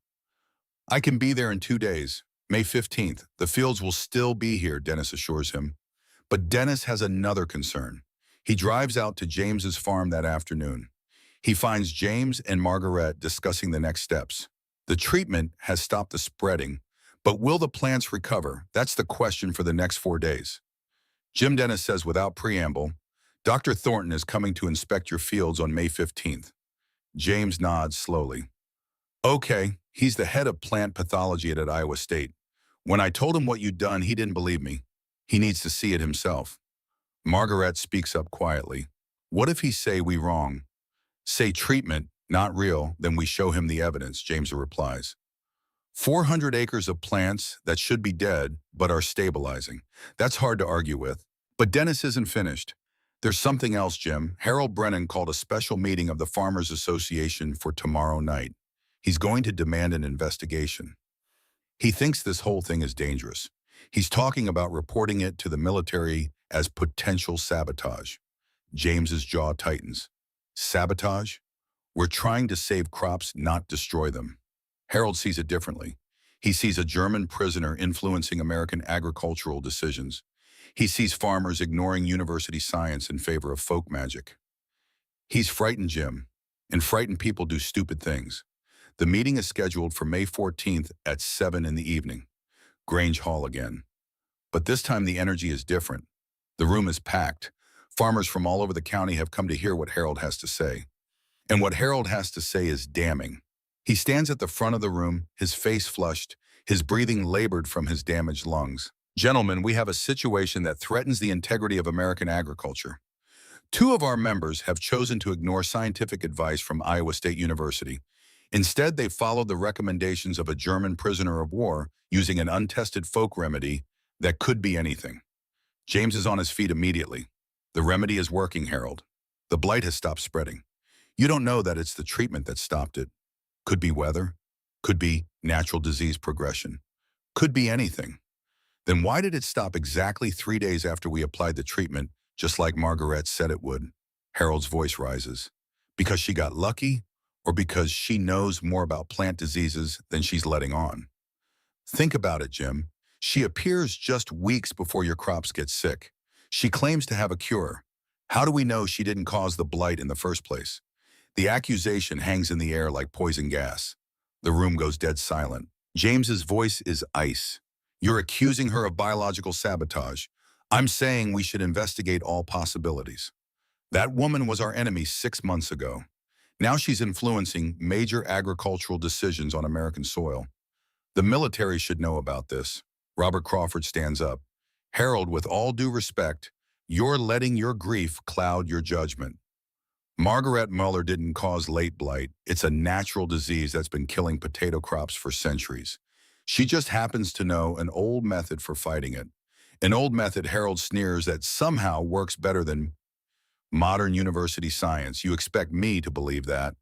I can be there in 2 days, May 15th. The fields will still be here, Dennis assures him. But Dennis has another concern. He drives out to James's farm that afternoon. He finds James and Margaret discussing the next steps. The treatment has stopped the spreading, but will the plants recover? That's the question for the next 4 days. Jim Dennis says without preamble, Dr. Thornton is coming to inspect your fields on May 15th. James nods slowly. Okay, he's the head of plant pathology at Iowa State. When I told him what you'd done, he didn't believe me. He needs to see it himself. Margaret speaks up quietly. What if he say we wrong? Say treatment, not real, then we show him the evidence, James replies. 400 acres of plants that should be dead, but are stabilizing. That's hard to argue with. But Dennis isn't finished. There's something else, Jim. Harold Brennan called a special meeting of the Farmers Association for tomorrow night. He's going to demand an investigation. He thinks this whole thing is dangerous. He's talking about reporting it to the military as potential sabotage. James's jaw tightens. Sabotage? We're trying to save crops, not destroy them. Harold sees it differently. He sees a German prisoner influencing American agricultural decisions. He sees farmers ignoring university science in favor of folk magic. He's frightened Jim, and frightened people do stupid things. The meeting is scheduled for May 14th at 7 in the evening. Grange Hall again. But this time the energy is different. The room is packed. Farmers from all over the county have come to hear what Harold has to say. And what Harold has to say is damning. He stands at the front of the room, his face flushed, his breathing labored from his damaged lungs. Gentlemen, we have a situation that threatens the integrity of American agriculture. Two of our members have chosen to ignore scientific advice from Iowa State University. Instead, they followed the recommendations of a German prisoner of war using an untested folk remedy that could be anything. James is on his feet immediately. The remedy is working, Harold. The blight has stopped spreading. You don't know that it's the treatment that stopped it. Could be weather. Could be natural disease progression. Could be anything. Then why did it stop exactly 3 days after we applied the treatment, just like Margaret said it would? Harold's voice rises. Because she got lucky, or because she knows more about plant diseases than she's letting on? Think about it, Jim. She appears just weeks before your crops get sick. She claims to have a cure. How do we know she didn't cause the blight in the first place? The accusation hangs in the air like poison gas. The room goes dead silent. James's voice is ice. You're accusing her of biological sabotage. I'm saying we should investigate all possibilities. That woman was our enemy 6 months ago. Now she's influencing major agricultural decisions on American soil. The military should know about this. Robert Crawford stands up. Harold, with all due respect, you're letting your grief cloud your judgment. Margaret Muller didn't cause late blight. It's a natural disease that's been killing potato crops for centuries. She just happens to know an old method for fighting it. An old method Harold sneers that somehow works better than modern university science. You expect me to believe that?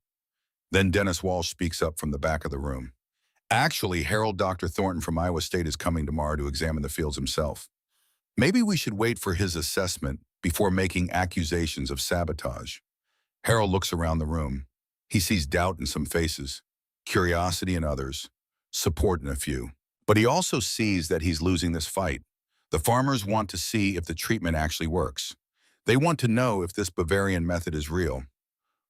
Then Dennis Walsh speaks up from the back of the room. Actually, Harold, Dr. Thornton from Iowa State is coming tomorrow to examine the fields himself. Maybe we should wait for his assessment before making accusations of sabotage. Harold looks around the room. He sees doubt in some faces, curiosity in others, support in a few. But he also sees that he's losing this fight. The farmers want to see if the treatment actually works. They want to know if this Bavarian method is real.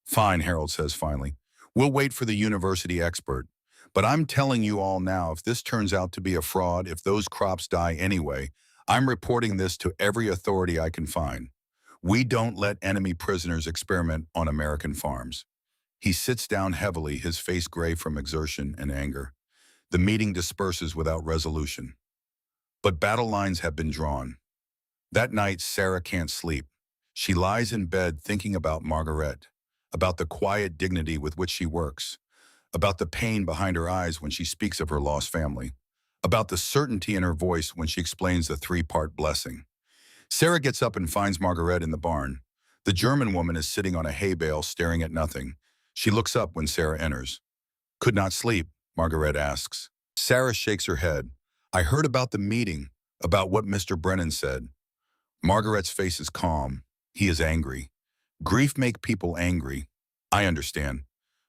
Fine, Harold says finally. We'll wait for the university expert. But I'm telling you all now, if this turns out to be a fraud, if those crops die anyway, I'm reporting this to every authority I can find. We don't let enemy prisoners experiment on American farms. He sits down heavily, his face gray from exertion and anger. The meeting disperses without resolution. But battle lines have been drawn. That night, Sarah can't sleep. She lies in bed thinking about Margaret, about the quiet dignity with which she works, about the pain behind her eyes when she speaks of her lost family, about the certainty in her voice when she explains the three-part blessing. Sarah gets up and finds Margaret in the barn. The German woman is sitting on a hay bale staring at nothing. She looks up when Sarah enters. Could not sleep, Margaret asks. Sarah shakes her head. I heard about the meeting, about what Mr. Brennan said. Margaret's face is calm. He is angry. Grief makes people angry. I understand.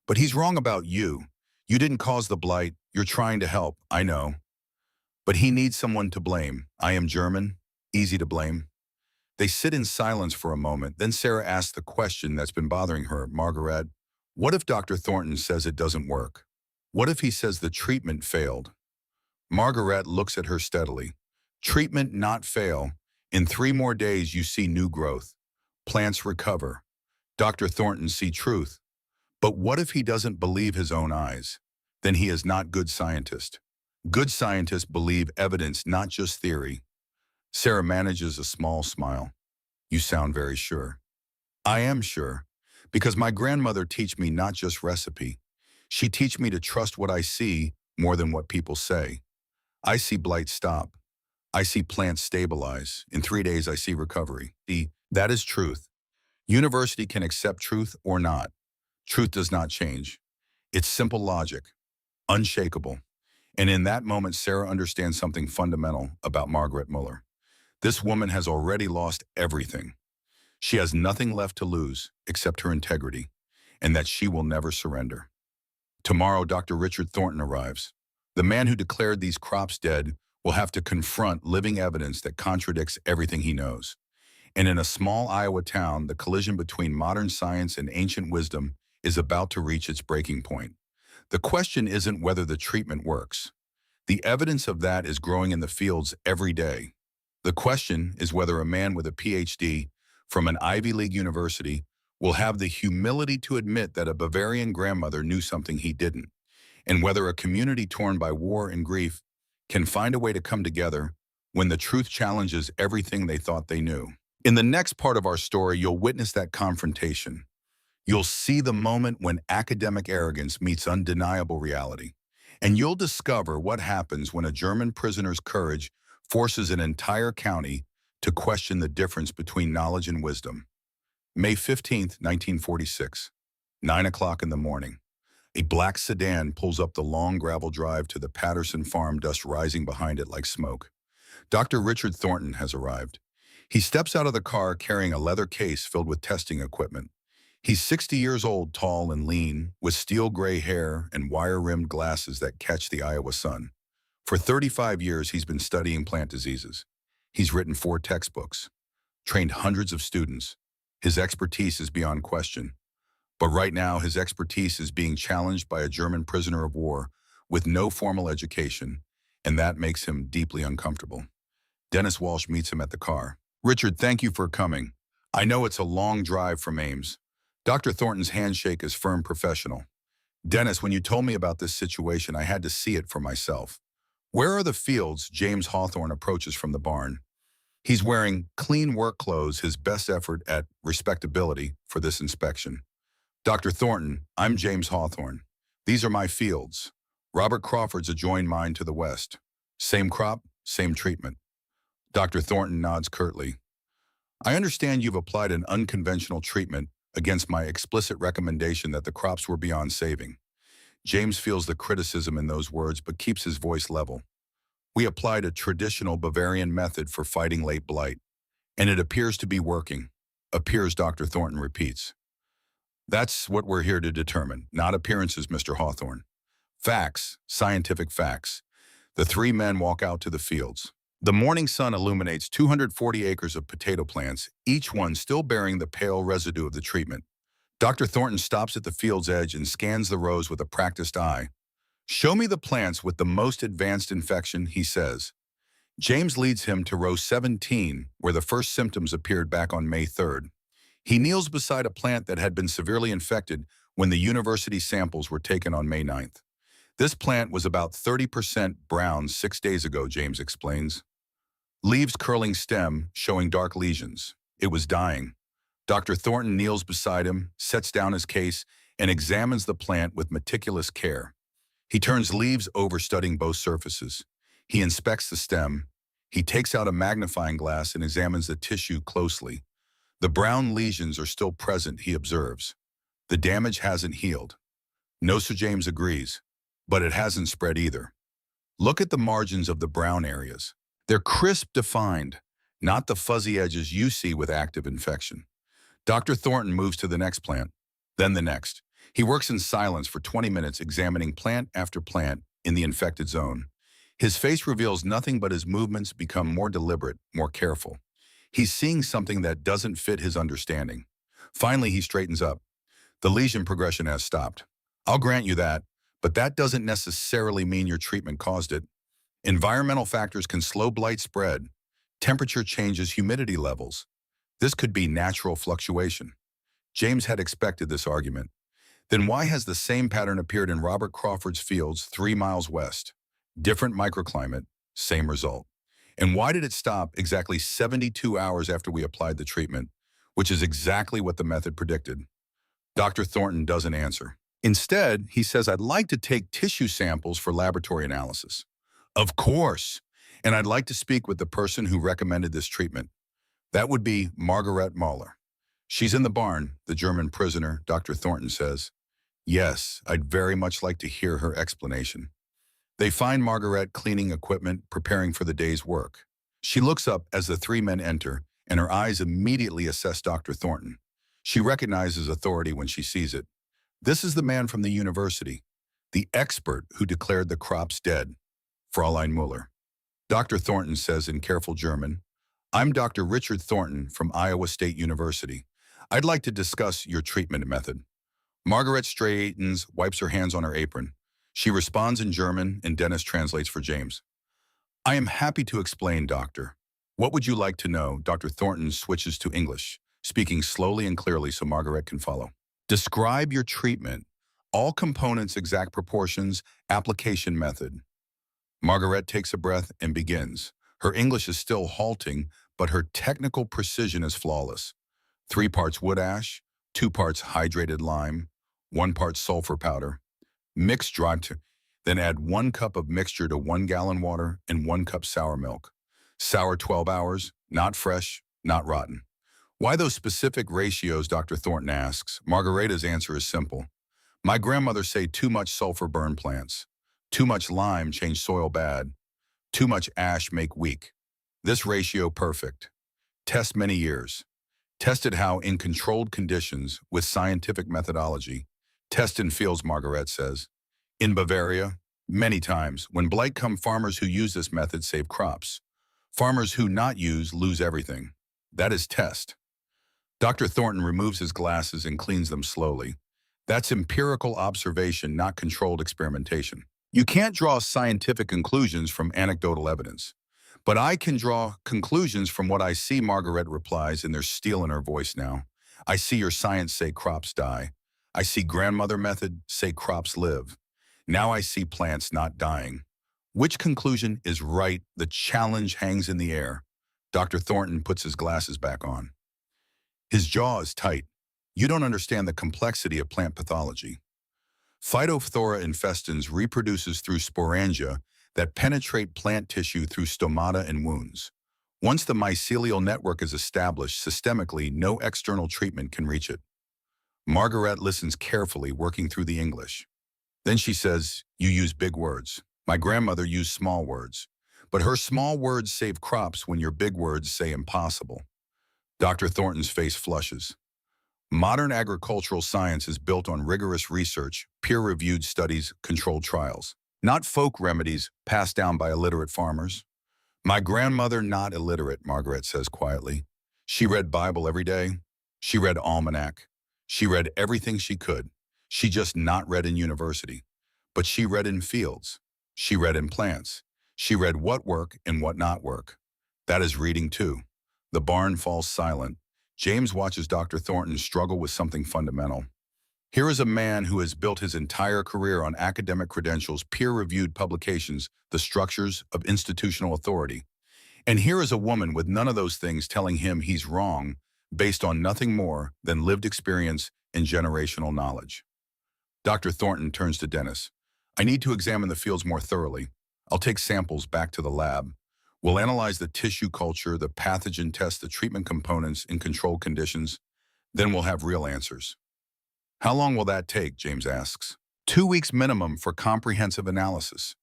But he's wrong about you. You didn't cause the blight. You're trying to help, I know. But he needs someone to blame. I am German. Easy to blame. They sit in silence for a moment. Then Sarah asks the question that's been bothering her. Margaret, what if Dr. Thornton says it doesn't work? What if he says the treatment failed? Margaret looks at her steadily. Treatment not fail. In 3 more days you see new growth. Plants recover. Dr. Thornton see truth. But what if he doesn't believe his own eyes? Then he is not good scientist. Good scientists believe evidence, not just theory. Sarah manages a small smile. You sound very sure. I am sure, because my grandmother teach me not just recipe. She teach me to trust what I see more than what people say. I see blight stop. I see plants stabilize. In 3 days I see recovery. That is truth. University can accept truth or not. Truth does not change. It's simple logic, unshakable. And in that moment, Sarah understands something fundamental about Margaret Muller. This woman has already lost everything. She has nothing left to lose except her integrity, and that she will never surrender. Tomorrow, Dr. Richard Thornton arrives. The man who declared these crops dead will have to confront living evidence that contradicts everything he knows. And in a small Iowa town, the collision between modern science and ancient wisdom is about to reach its breaking point. The question isn't whether the treatment works. The evidence of that is growing in the fields every day. The question is whether a man with a PhD from an Ivy League university will have the humility to admit that a Bavarian grandmother knew something he didn't, and whether a community torn by war and grief can find a way to come together when the truth challenges everything they thought they knew. In the next part of our story, you'll witness that confrontation. You'll see the moment when academic arrogance meets undeniable reality. And you'll discover what happens when a German prisoner's courage forces an entire county to question the difference between knowledge and wisdom. May 15th, 1946, 9 o'clock in the morning. A black sedan pulls up the long gravel drive to the Patterson farm, dust rising behind it like smoke. Dr. Richard Thornton has arrived. He steps out of the car carrying a leather case filled with testing equipment. He's 60 years old, tall and lean, with steel gray hair and wire-rimmed glasses that catch the Iowa sun. For 35 years, he's been studying plant diseases. He's written 4 textbooks, trained hundreds of students. His expertise is beyond question. But right now, his expertise is being challenged by a German prisoner of war with no formal education, and that makes him deeply uncomfortable. Dennis Walsh meets him at the car. "Richard, thank you for coming. I know it's a long drive from Ames." Dr. Thornton's handshake is firm, professional. "Dennis, when you told me about this situation, I had to see it for myself." "Where are the fields?" James Hawthorne approaches from the barn. He's wearing clean work clothes, his best effort at respectability for this inspection. "Dr. Thornton, I'm James Hawthorne. These are my fields. Robert Crawford's adjoined mine to the west. Same crop, same treatment." Dr. Thornton nods curtly. "I understand you've applied an unconventional treatment against my explicit recommendation that the crops were beyond saving." James feels the criticism in those words but keeps his voice level. "We applied a traditional Bavarian method for fighting late blight, and it appears to be working." "Appears," Dr. Thornton repeats. "That's what we're here to determine, not appearances, Mr. Hawthorne. Facts, scientific facts." The 3 men walk out to the fields. The morning sun illuminates 240 acres of potato plants, each one still bearing the pale residue of the treatment. Dr. Thornton stops at the field's edge and scans the rows with a practiced eye. "Show me the plants with the most advanced infection," he says. James leads him to row 17, where the first symptoms appeared back on May 3rd. He kneels beside a plant that had been severely infected when the university samples were taken on May 9th. This plant was about 30% brown 6 days ago, James explains. Leaves curling stem, showing dark lesions. It was dying. Dr. Thornton kneels beside him, sets down his case, and examines the plant with meticulous care. He turns leaves over, studying both surfaces. He inspects the stem. He takes out a magnifying glass and examines the tissue closely. The brown lesions are still present, he observes. The damage hasn't healed. No, Sir James agrees, but it hasn't spread either. Look at the margins of the brown areas. They're crisp, defined, not the fuzzy edges you see with active infection. Dr. Thornton moves to the next plant, then the next. He works in silence for 20 minutes, examining plant after plant in the infected zone. His face reveals nothing, but his movements become more deliberate, more careful. He's seeing something that doesn't fit his understanding. Finally, he straightens up. "The lesion progression has stopped. I'll grant you that, but that doesn't necessarily mean your treatment caused it. Environmental factors can slow blight spread. Temperature changes, humidity levels. This could be natural fluctuation." James had expected this argument. Then why has the same pattern appeared in Robert Crawford's fields 3 miles west? Different microclimate, same result. And why did it stop exactly 72 hours after we applied the treatment, which is exactly what the method predicted? Dr. Thornton doesn't answer. Instead, he says, "I'd like to take tissue samples for laboratory analysis." "Of course, and I'd like to speak with the person who recommended this treatment." "That would be Margaret Mahler." "She's in the barn," the German prisoner, Dr. Thornton says. "Yes, I'd very much like to hear her explanation." They find Margaret cleaning equipment, preparing for the day's work. She looks up as the 3 men enter, and her eyes immediately assess Dr. Thornton. She recognizes authority when she sees it. This is the man from the university, the expert who declared the crops dead, Fräulein Müller. Dr. Thornton says in careful German, "I'm Dr. Richard Thornton from Iowa State University. I'd like to discuss your treatment method." Margaret straightens, wipes her hands on her apron. She responds in German, and Dennis translates for James. "I am happy to explain, doctor. What would you like to know?" Dr. Thornton switches to English, speaking slowly and clearly so Margaret can follow. "Describe your treatment. All components, exact proportions, application method." Margaret takes a breath and begins. Her English is still halting, but her technical precision is flawless. 3 parts wood ash, 2 parts hydrated lime, 1 part sulfur powder. Mix then add 1 cup of mixture to 1 gallon water and 1 cup sour milk. Sour 12 hours, not fresh, not rotten. Why those specific ratios, Dr. Thornton asks? Margareta's answer is simple. My grandmother say too much sulfur burn plants. Too much lime change soil bad. Too much ash make weak. This ratio perfect. Test many years. Tested how in controlled conditions with scientific methodology. Test in fields, Margaret says. In Bavaria, many times, when blight come, farmers who use this method save crops. Farmers who not use lose everything. That is test. Dr. Thornton removes his glasses and cleans them slowly. That's empirical observation, not controlled experimentation. You can't draw scientific conclusions from anecdotal evidence. But I can draw conclusions from what I see, Margaret replies, and there's steel in her voice now. I see your science say crops die. I see grandmother method say crops live. Now I see plants not dying. Which conclusion is right? The challenge hangs in the air. Dr. Thornton puts his glasses back on. His jaw is tight. You don't understand the complexity of plant pathology. Phytophthora infestans reproduces through sporangia that penetrate plant tissue through stomata and wounds. Once the mycelial network is established systemically, no external treatment can reach it. Margaret listens carefully, working through the English. Then she says, "You use big words. My grandmother used small words. But her small words save crops when your big words say impossible." Dr. Thornton's face flushes. Modern agricultural science is built on rigorous research, peer-reviewed studies, controlled trials. Not folk remedies passed down by illiterate farmers. My grandmother not illiterate, Margaret says quietly. She read Bible every day. She read almanac. She read everything she could. She just not read in university. But she read in fields. She read in plants. She read what work and what not work. That is reading too. The barn falls silent. James watches Dr. Thornton struggle with something fundamental. Here is a man who has built his entire career on academic credentials, peer-reviewed publications, the structures of institutional authority. And here is a woman with none of those things telling him he's wrong based on nothing more than lived experience and generational knowledge. Dr. Thornton turns to Dennis. I need to examine the fields more thoroughly. I'll take samples back to the lab. We'll analyze the tissue culture, the pathogen test, the treatment components in controlled conditions. Then we'll have real answers. How long will that take? James asks. 2 weeks minimum for comprehensive analysis.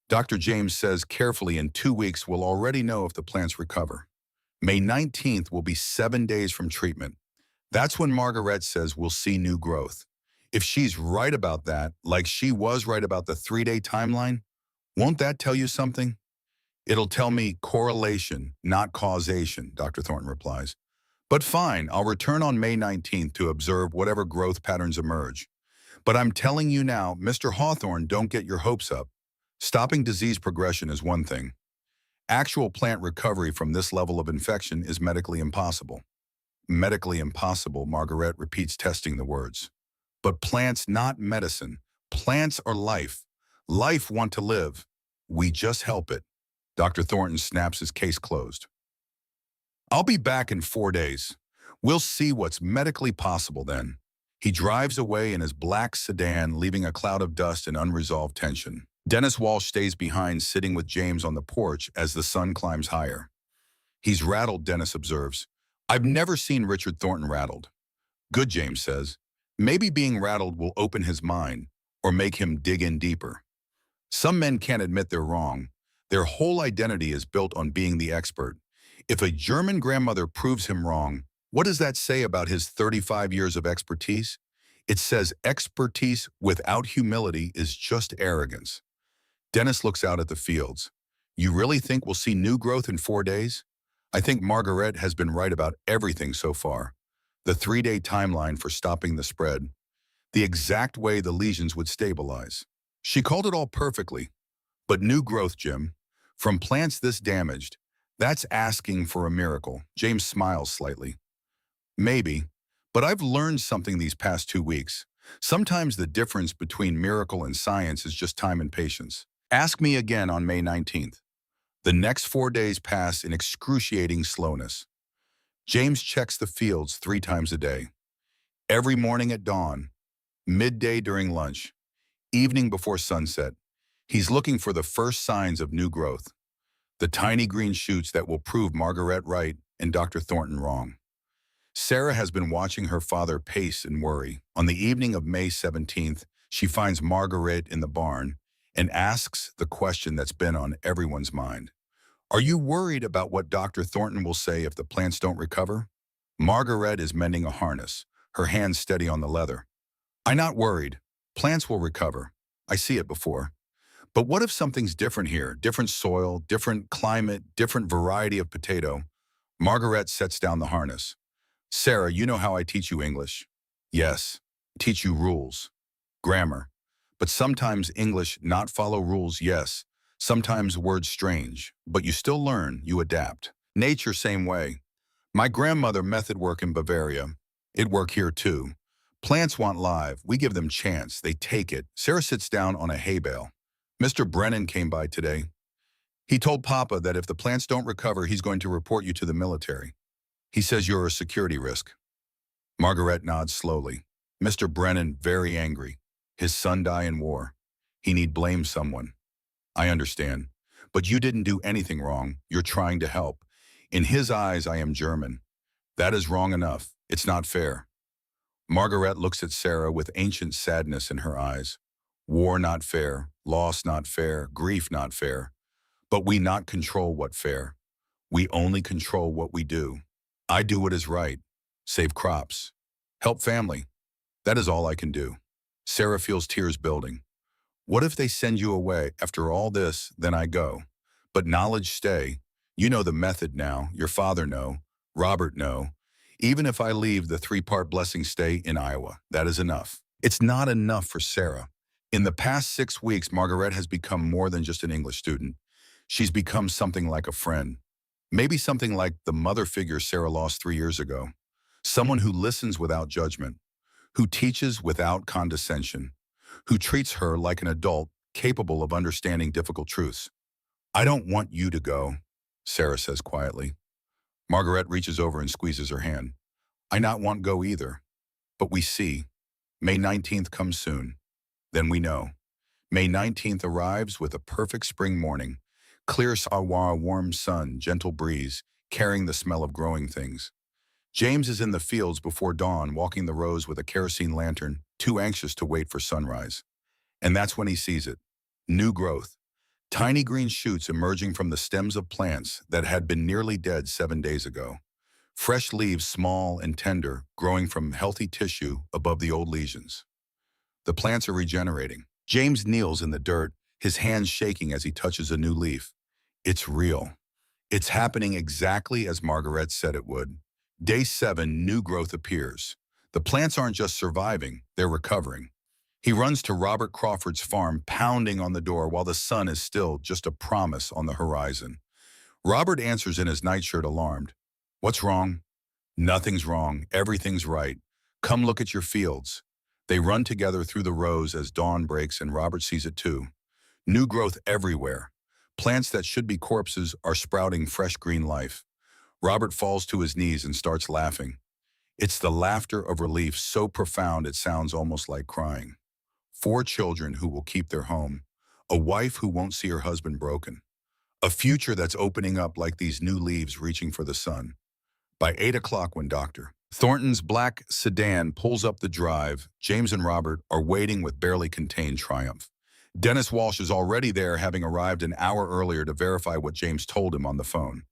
Dr. James says carefully in 2 weeks we'll already know if the plants recover. May 19th will be 7 days from treatment. That's when Margaret says we'll see new growth. If she's right about that, like she was right about the 3-day timeline, won't that tell you something? It'll tell me correlation, not causation, Dr. Thornton replies. But fine, I'll return on May 19th to observe whatever growth patterns emerge. But I'm telling you now, Mr. Hawthorne, don't get your hopes up. Stopping disease progression is one thing. Actual plant recovery from this level of infection is medically impossible. Medically impossible, Margaret repeats, testing the words. But plants not medicine. Plants are life. Life want to live. We just help it. Dr. Thornton snaps his case closed. I'll be back in 4 days. We'll see what's medically possible then. He drives away in his black sedan, leaving a cloud of dust and unresolved tension. Dennis Walsh stays behind, sitting with James on the porch as the sun climbs higher. He's rattled, Dennis observes. I've never seen Richard Thornton rattled. Good, James says. Maybe being rattled will open his mind or make him dig in deeper. Some men can't admit they're wrong. Their whole identity is built on being the expert. If a German grandmother proves him wrong, what does that say about his 35 years of expertise? It says expertise without humility is just arrogance. Dennis looks out at the fields. You really think we'll see new growth in 4 days? I think Margaret has been right about everything so far. The 3-day timeline for stopping the spread, the exact way the lesions would stabilize. She called it all perfectly. But new growth, Jim, from plants this damaged, that's asking for a miracle. James smiles slightly. Maybe, but I've learned something these past 2 weeks. Sometimes the difference between miracle and science is just time and patience. Ask me again on May 19th. The next 4 days pass in excruciating slowness. James checks the fields 3 times a day. Every morning at dawn, midday during lunch, evening before sunset. He's looking for the first signs of new growth, the tiny green shoots that will prove Margaret right and Dr. Thornton wrong. Sarah has been watching her father pace and worry. On the evening of May 17th, she finds Margaret in the barn and asks the question that's been on everyone's mind. Are you worried about what Dr. Thornton will say if the plants don't recover? Margaret is mending a harness, her hands steady on the leather. I'm not worried. Plants will recover. I see it before. But what if something's different here? Different soil, different climate, different variety of potato. Margaret sets down the harness. Sarah, you know how I teach you English. Yes, teach you rules, grammar. But sometimes English not follow rules, yes. Sometimes words strange, but you still learn, you adapt. Nature same way. My grandmother method work in Bavaria. It work here too. Plants want live, we give them chance, they take it. Sarah sits down on a hay bale. Mr. Brennan came by today. He told Papa that if the plants don't recover, he's going to report you to the military. He says you're a security risk. Margaret nods slowly. Mr. Brennan very angry. His son die in war. He need blame someone. I understand. But you didn't do anything wrong. You're trying to help. In his eyes, I am German. That is wrong enough. It's not fair. Margaret looks at Sarah with ancient sadness in her eyes. War not fair, loss not fair, grief not fair. But we not control what fair. We only control what we do. I do what is right. Save crops. Help family. That is all I can do. Sarah feels tears building. What if they send you away? After all this, then I go. But knowledge stay. You know the method now. Your father know. Robert know. Even if I leave, the 3-part blessing stay in Iowa. That is enough. It's not enough for Sarah. In the past 6 weeks, Margaret has become more than just an English student. She's become something like a friend. Maybe something like the mother figure Sarah lost 3 years ago. Someone who listens without judgment, who teaches without condescension, who treats her like an adult capable of understanding difficult truths. I don't want you to go, Sarah says quietly. Margaret reaches over and squeezes her hand. I not want go either. But we see. May 19th comes soon. Then we know. May 19th arrives with a perfect spring morning. Clear sawa, warm sun, gentle breeze, carrying the smell of growing things. James is in the fields before dawn, walking the rows with a kerosene lantern, too anxious to wait for sunrise. And that's when he sees it. New growth. Tiny green shoots emerging from the stems of plants that had been nearly dead 7 days ago. Fresh leaves, small and tender, growing from healthy tissue above the old lesions. The plants are regenerating. James kneels in the dirt, his hands shaking as he touches a new leaf. It's real. It's happening exactly as Margaret said it would. Day 7, new growth appears. The plants aren't just surviving, they're recovering. He runs to Robert Crawford's farm, pounding on the door while the sun is still just a promise on the horizon. Robert answers in his nightshirt, alarmed. What's wrong? Nothing's wrong. Everything's right. Come look at your fields. They run together through the rows as dawn breaks, and Robert sees it too. New growth everywhere. Plants that should be corpses are sprouting fresh green life. Robert falls to his knees and starts laughing. It's the laughter of relief so profound it sounds almost like crying. 4 children who will keep their home. A wife who won't see her husband broken. A future that's opening up like these new leaves reaching for the sun. By 8 o'clock, when Dr. Thornton's black sedan pulls up the drive, James and Robert are waiting with barely contained triumph. Dennis Walsh is already there, having arrived an hour earlier to verify what James told him on the phone.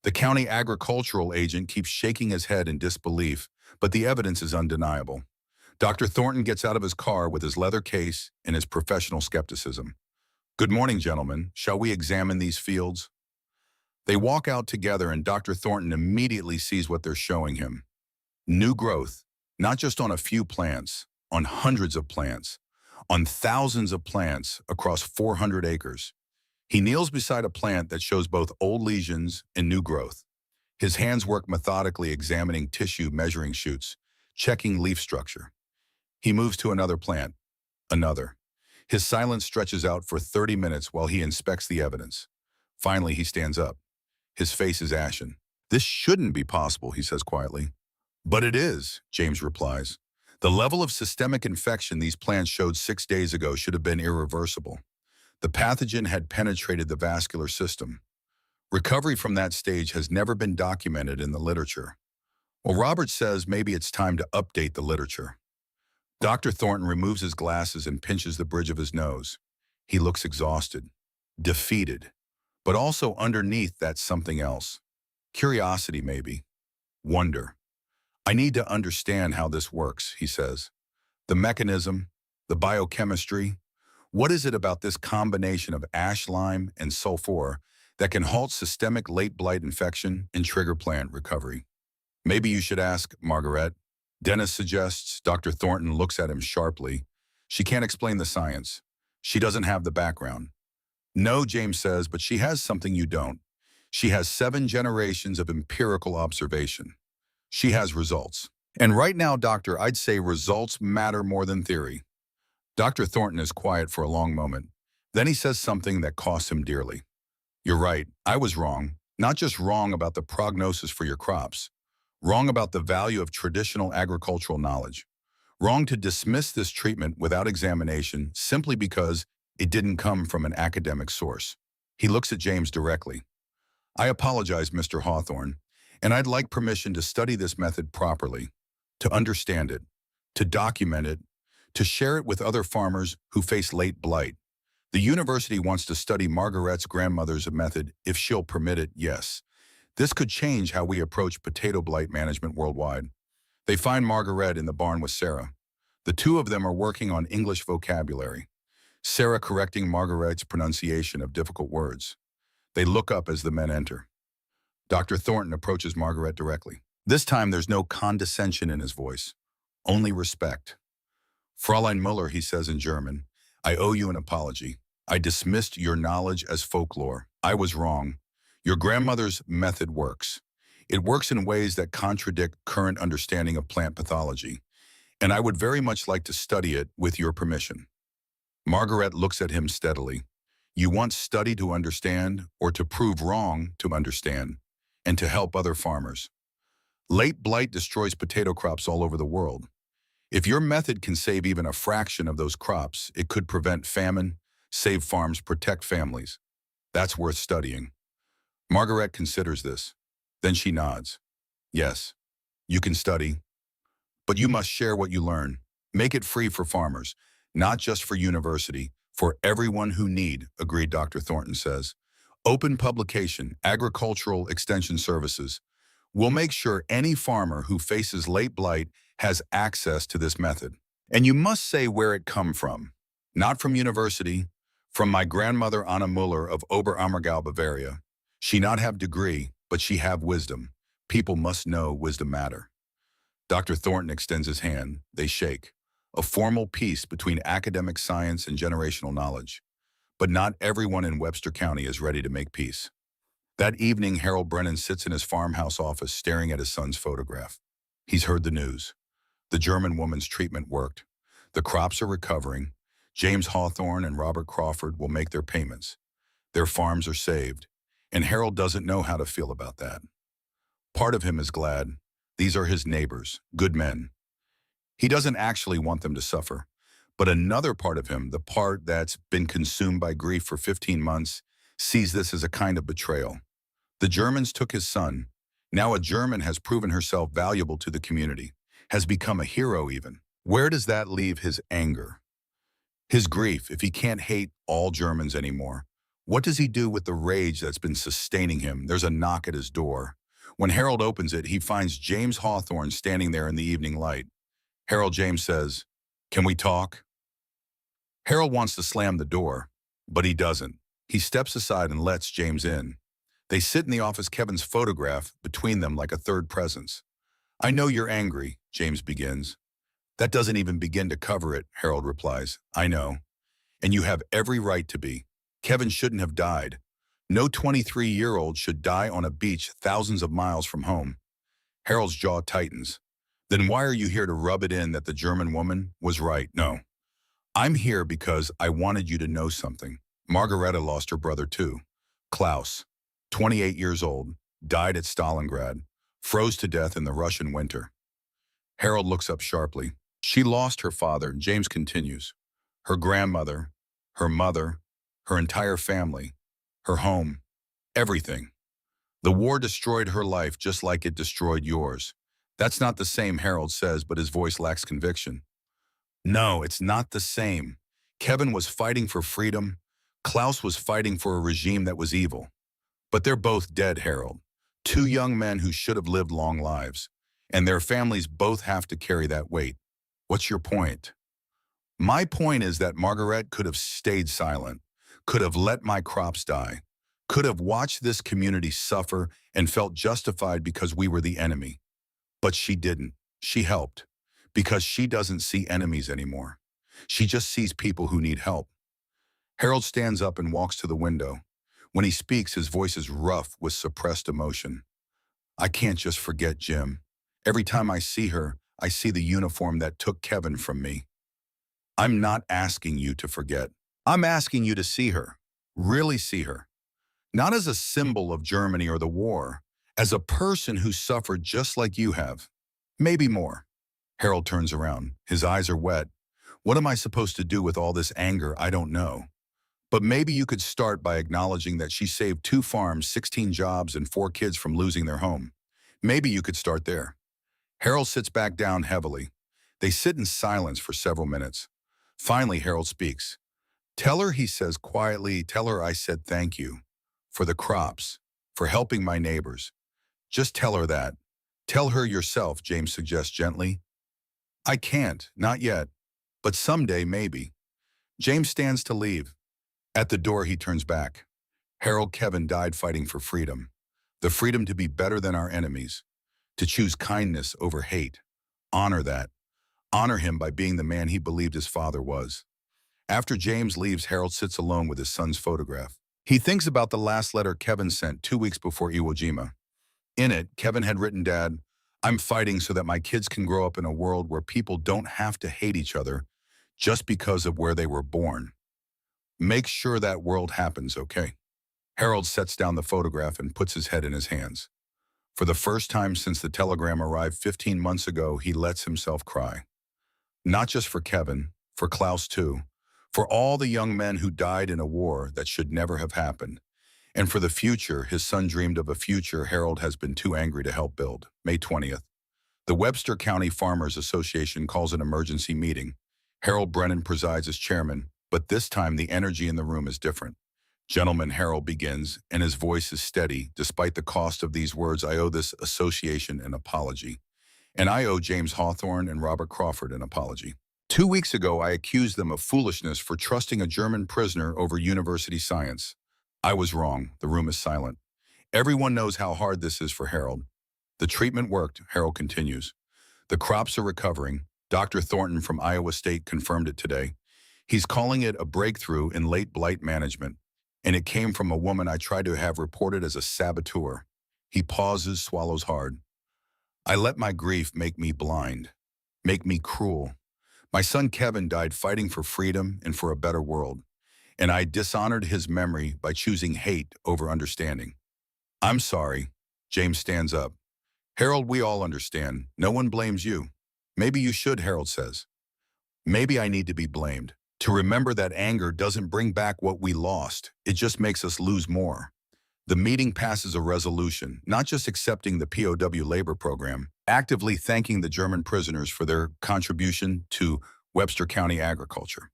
The county agricultural agent keeps shaking his head in disbelief, but the evidence is undeniable. Dr. Thornton gets out of his car with his leather case and his professional skepticism. Good morning, gentlemen. Shall we examine these fields? They walk out together and Dr. Thornton immediately sees what they're showing him. New growth, not just on a few plants, on hundreds of plants, on thousands of plants across 400 acres. He kneels beside a plant that shows both old lesions and new growth. His hands work methodically examining tissue measuring shoots, checking leaf structure. He moves to another plant, another. His silence stretches out for 30 minutes while he inspects the evidence. Finally, he stands up. His face is ashen. This shouldn't be possible, he says quietly. But it is, James replies. The level of systemic infection these plants showed 6 days ago should have been irreversible. The pathogen had penetrated the vascular system. Recovery from that stage has never been documented in the literature. Well, Robert says maybe it's time to update the literature. Dr. Thornton removes his glasses and pinches the bridge of his nose. He looks exhausted, defeated, but also underneath that's something else. Curiosity, maybe. Wonder. I need to understand how this works, he says. The mechanism, the biochemistry. What is it about this combination of ash lime and sulfur that can halt systemic late blight infection and trigger plant recovery? Maybe you should ask Margaret. Dennis suggests. Dr. Thornton looks at him sharply. She can't explain the science. She doesn't have the background. No, James says, but she has something you don't. She has 7 generations of empirical observation. She has results. And right now, doctor, I'd say results matter more than theory. Dr. Thornton is quiet for a long moment. Then he says something that costs him dearly. You're right, I was wrong. Not just wrong about the prognosis for your crops. Wrong about the value of traditional agricultural knowledge. Wrong to dismiss this treatment without examination simply because it didn't come from an academic source. He looks at James directly. I apologize, Mr. Hawthorne, and I'd like permission to study this method properly, to understand it, to document it, to share it with other farmers who face late blight. The university wants to study Margaret's grandmother's method if she'll permit it, yes. This could change how we approach potato blight management worldwide. They find Margaret in the barn with Sarah. The two of them are working on English vocabulary, Sarah correcting Margaret's pronunciation of difficult words. They look up as the men enter. Dr. Thornton approaches Margaret directly. This time there's no condescension in his voice, only respect. Fräulein Müller, he says in German, I owe you an apology. I dismissed your knowledge as folklore. I was wrong. Your grandmother's method works. It works in ways that contradict current understanding of plant pathology, and I would very much like to study it with your permission. Margaret looks at him steadily. You want study to understand or to prove wrong to understand and to help other farmers. Late blight destroys potato crops all over the world. If your method can save even a fraction of those crops, it could prevent famine, save farms, protect families. That's worth studying. Margaret considers this. Then she nods. Yes, you can study, but you must share what you learn. Make it free for farmers, not just for university, for everyone who need, agreed Dr. Thornton says. Open publication, agricultural extension services. We'll make sure any farmer who faces late blight has access to this method. And you must say where it come from. Not from university, from my grandmother Anna Müller of Oberammergau, Bavaria. She not have degree, but she have wisdom. People must know wisdom matter. Dr. Thornton extends his hand. They shake. A formal peace between academic science and generational knowledge. But not everyone in Webster County is ready to make peace. That evening, Harold Brennan sits in his farmhouse office staring at his son's photograph. He's heard the news. The German woman's treatment worked. The crops are recovering. James Hawthorne and Robert Crawford will make their payments. Their farms are saved. And Harold doesn't know how to feel about that. Part of him is glad. These are his neighbors, good men. He doesn't actually want them to suffer. But another part of him, the part that's been consumed by grief for 15 months, sees this as a kind of betrayal. The Germans took his son. Now a German has proven herself valuable to the community, has become a hero even. Where does that leave his anger? His grief, if he can't hate all Germans anymore? What does he do with the rage that's been sustaining him? There's a knock at his door. When Harold opens it, he finds James Hawthorne standing there in the evening light. Harold, James says, "Can we talk?" Harold wants to slam the door. But he doesn't. He steps aside and lets James in. They sit in the office, Kevin's photograph between them like a third presence. I know you're angry, James begins. That doesn't even begin to cover it, Harold replies. I know. And you have every right to be. Kevin shouldn't have died. No 23-year-old should die on a beach thousands of miles from home. Harold's jaw tightens. Then why are you here to rub it in that the German woman was right? No. I'm here because I wanted you to know something. Margareta lost her brother too. Klaus, 28 years old, died at Stalingrad, froze to death in the Russian winter. Harold looks up sharply. She lost her father, James continues. Her grandmother, her mother, her entire family, her home, everything. The war destroyed her life just like it destroyed yours. That's not the same, Harold says, but his voice lacks conviction. No, it's not the same. Kevin was fighting for freedom. Klaus was fighting for a regime that was evil. But they're both dead, Harold. Two young men who should have lived long lives. And their families both have to carry that weight. What's your point? My point is that Margaret could have stayed silent, could have let my crops die, could have watched this community suffer and felt justified because we were the enemy. But she didn't. She helped. Because she doesn't see enemies anymore. She just sees people who need help. Harold stands up and walks to the window. When he speaks, his voice is rough with suppressed emotion. I can't just forget Jim. Every time I see her, I see the uniform that took Kevin from me. I'm not asking you to forget. I'm asking you to see her. Really see her. Not as a symbol of Germany or the war, as a person who suffered just like you have. Maybe more. Harold turns around. His eyes are wet. What am I supposed to do with all this anger? I don't know. But maybe you could start by acknowledging that she saved 2 farms, 16 jobs, and 4 kids from losing their home. Maybe you could start there. Harold sits back down heavily. They sit in silence for several minutes. Finally, Harold speaks. Tell her, he says quietly, tell her I said thank you. For the crops. For helping my neighbors. Just tell her that. Tell her yourself, James suggests gently. I can't, not yet. But someday, maybe. James stands to leave. At the door, he turns back. Harold, Kevin died fighting for freedom. The freedom to be better than our enemies. To choose kindness over hate. Honor that. Honor him by being the man he believed his father was. After James leaves, Harold sits alone with his son's photograph. He thinks about the last letter Kevin sent 2 weeks before Iwo Jima. In it, Kevin had written, Dad, I'm fighting so that my kids can grow up in a world where people don't have to hate each other just because of where they were born. Make sure that world happens, okay? Harold sets down the photograph and puts his head in his hands. For the first time since the telegram arrived 15 months ago, he lets himself cry. Not just for Kevin, for Klaus too, for all the young men who died in a war that should never have happened. And for the future, his son dreamed of a future Harold has been too angry to help build. May 20th. The Webster County Farmers Association calls an emergency meeting. Harold Brennan presides as chairman, but this time the energy in the room is different. Gentlemen, Harold begins, and his voice is steady. Despite the cost of these words, I owe this association an apology. And I owe James Hawthorne and Robert Crawford an apology. 2 weeks ago, I accused them of foolishness for trusting a German prisoner over university science. I was wrong. The room is silent. Everyone knows how hard this is for Harold. The treatment worked, Harold continues. The crops are recovering. Dr. Thornton from Iowa State confirmed it today. He's calling it a breakthrough in late blight management. And it came from a woman I tried to have reported as a saboteur. He pauses, swallows hard. I let my grief make me blind, make me cruel. My son Kevin died fighting for freedom and for a better world. And I dishonored his memory by choosing hate over understanding. I'm sorry. James stands up. Harold, we all understand. No one blames you. Maybe you should, Harold says. Maybe I need to be blamed. To remember that anger doesn't bring back what we lost. It just makes us lose more. The meeting passes a resolution, not just accepting the POW labor program, actively thanking the German prisoners for their contribution to Webster County agriculture.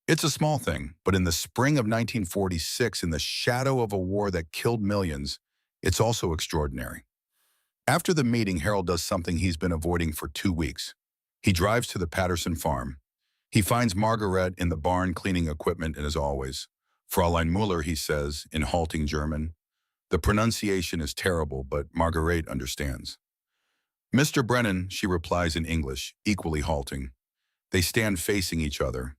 It's a small thing, but in the spring of 1946, in the shadow of a war that killed millions, it's also extraordinary. After the meeting, Harold does something he's been avoiding for 2 weeks. He drives to the Patterson farm. He finds Margaret in the barn cleaning equipment and, as always, Fräulein Muller, he says, in halting German. The pronunciation is terrible, but Marguerite understands. Mr. Brennan, she replies in English, equally halting. They stand facing each other.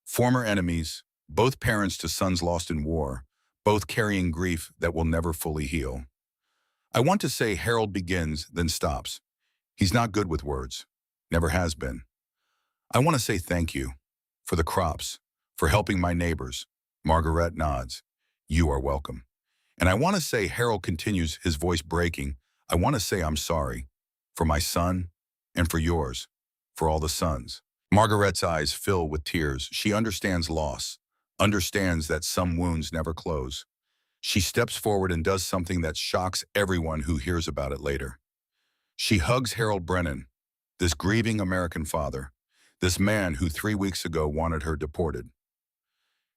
Former enemies, both parents to sons lost in war, both carrying grief that will never fully heal. I want to say Harold begins, then stops. He's not good with words. Never has been. I want to say thank you. For the crops. For helping my neighbors. Margaret nods. You are welcome. And I want to say Harold continues, his voice breaking. I want to say I'm sorry. For my son. And for yours. For all the sons. Margaret's eyes fill with tears. She understands loss. Understands that some wounds never close. She steps forward and does something that shocks everyone who hears about it later. She hugs Harold Brennan, this grieving American father, this man who 3 weeks ago wanted her deported.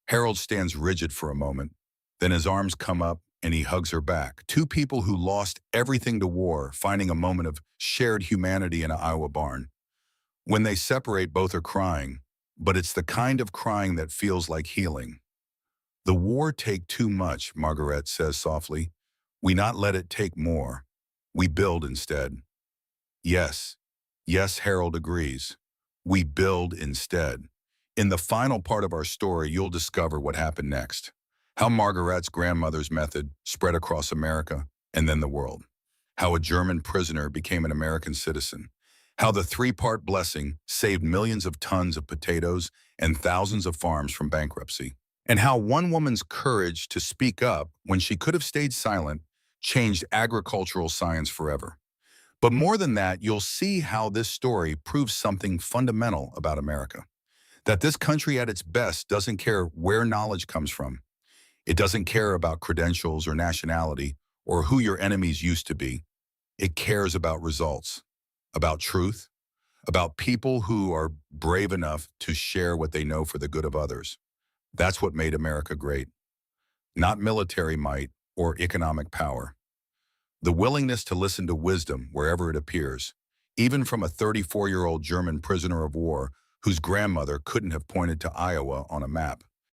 Harold stands rigid for a moment, then his arms come up and he hugs her back. Two people who lost everything to war, finding a moment of shared humanity in an Iowa barn. When they separate, both are crying, but it's the kind of crying that feels like healing. The war take too much, Margaret says softly. We not let it take more. We build instead. Yes, yes, Harold agrees. We build instead. In the final part of our story, you'll discover what happened next. How Margaret's grandmother's method spread across America and then the world. How a German prisoner became an American citizen. How the three-part blessing saved millions of tons of potatoes and thousands of farms from bankruptcy. And how one woman's courage to speak up when she could have stayed silent changed agricultural science forever. But more than that, you'll see how this story proves something fundamental about America. That this country at its best doesn't care where knowledge comes from. It doesn't care about credentials or nationality or who your enemies used to be. It cares about results, about truth, about people who are brave enough to share what they know for the good of others. That's what made America great. Not military might or economic power. The willingness to listen to wisdom wherever it appears, even from a 34-year-old German prisoner of war whose grandmother couldn't have pointed to Iowa on a map.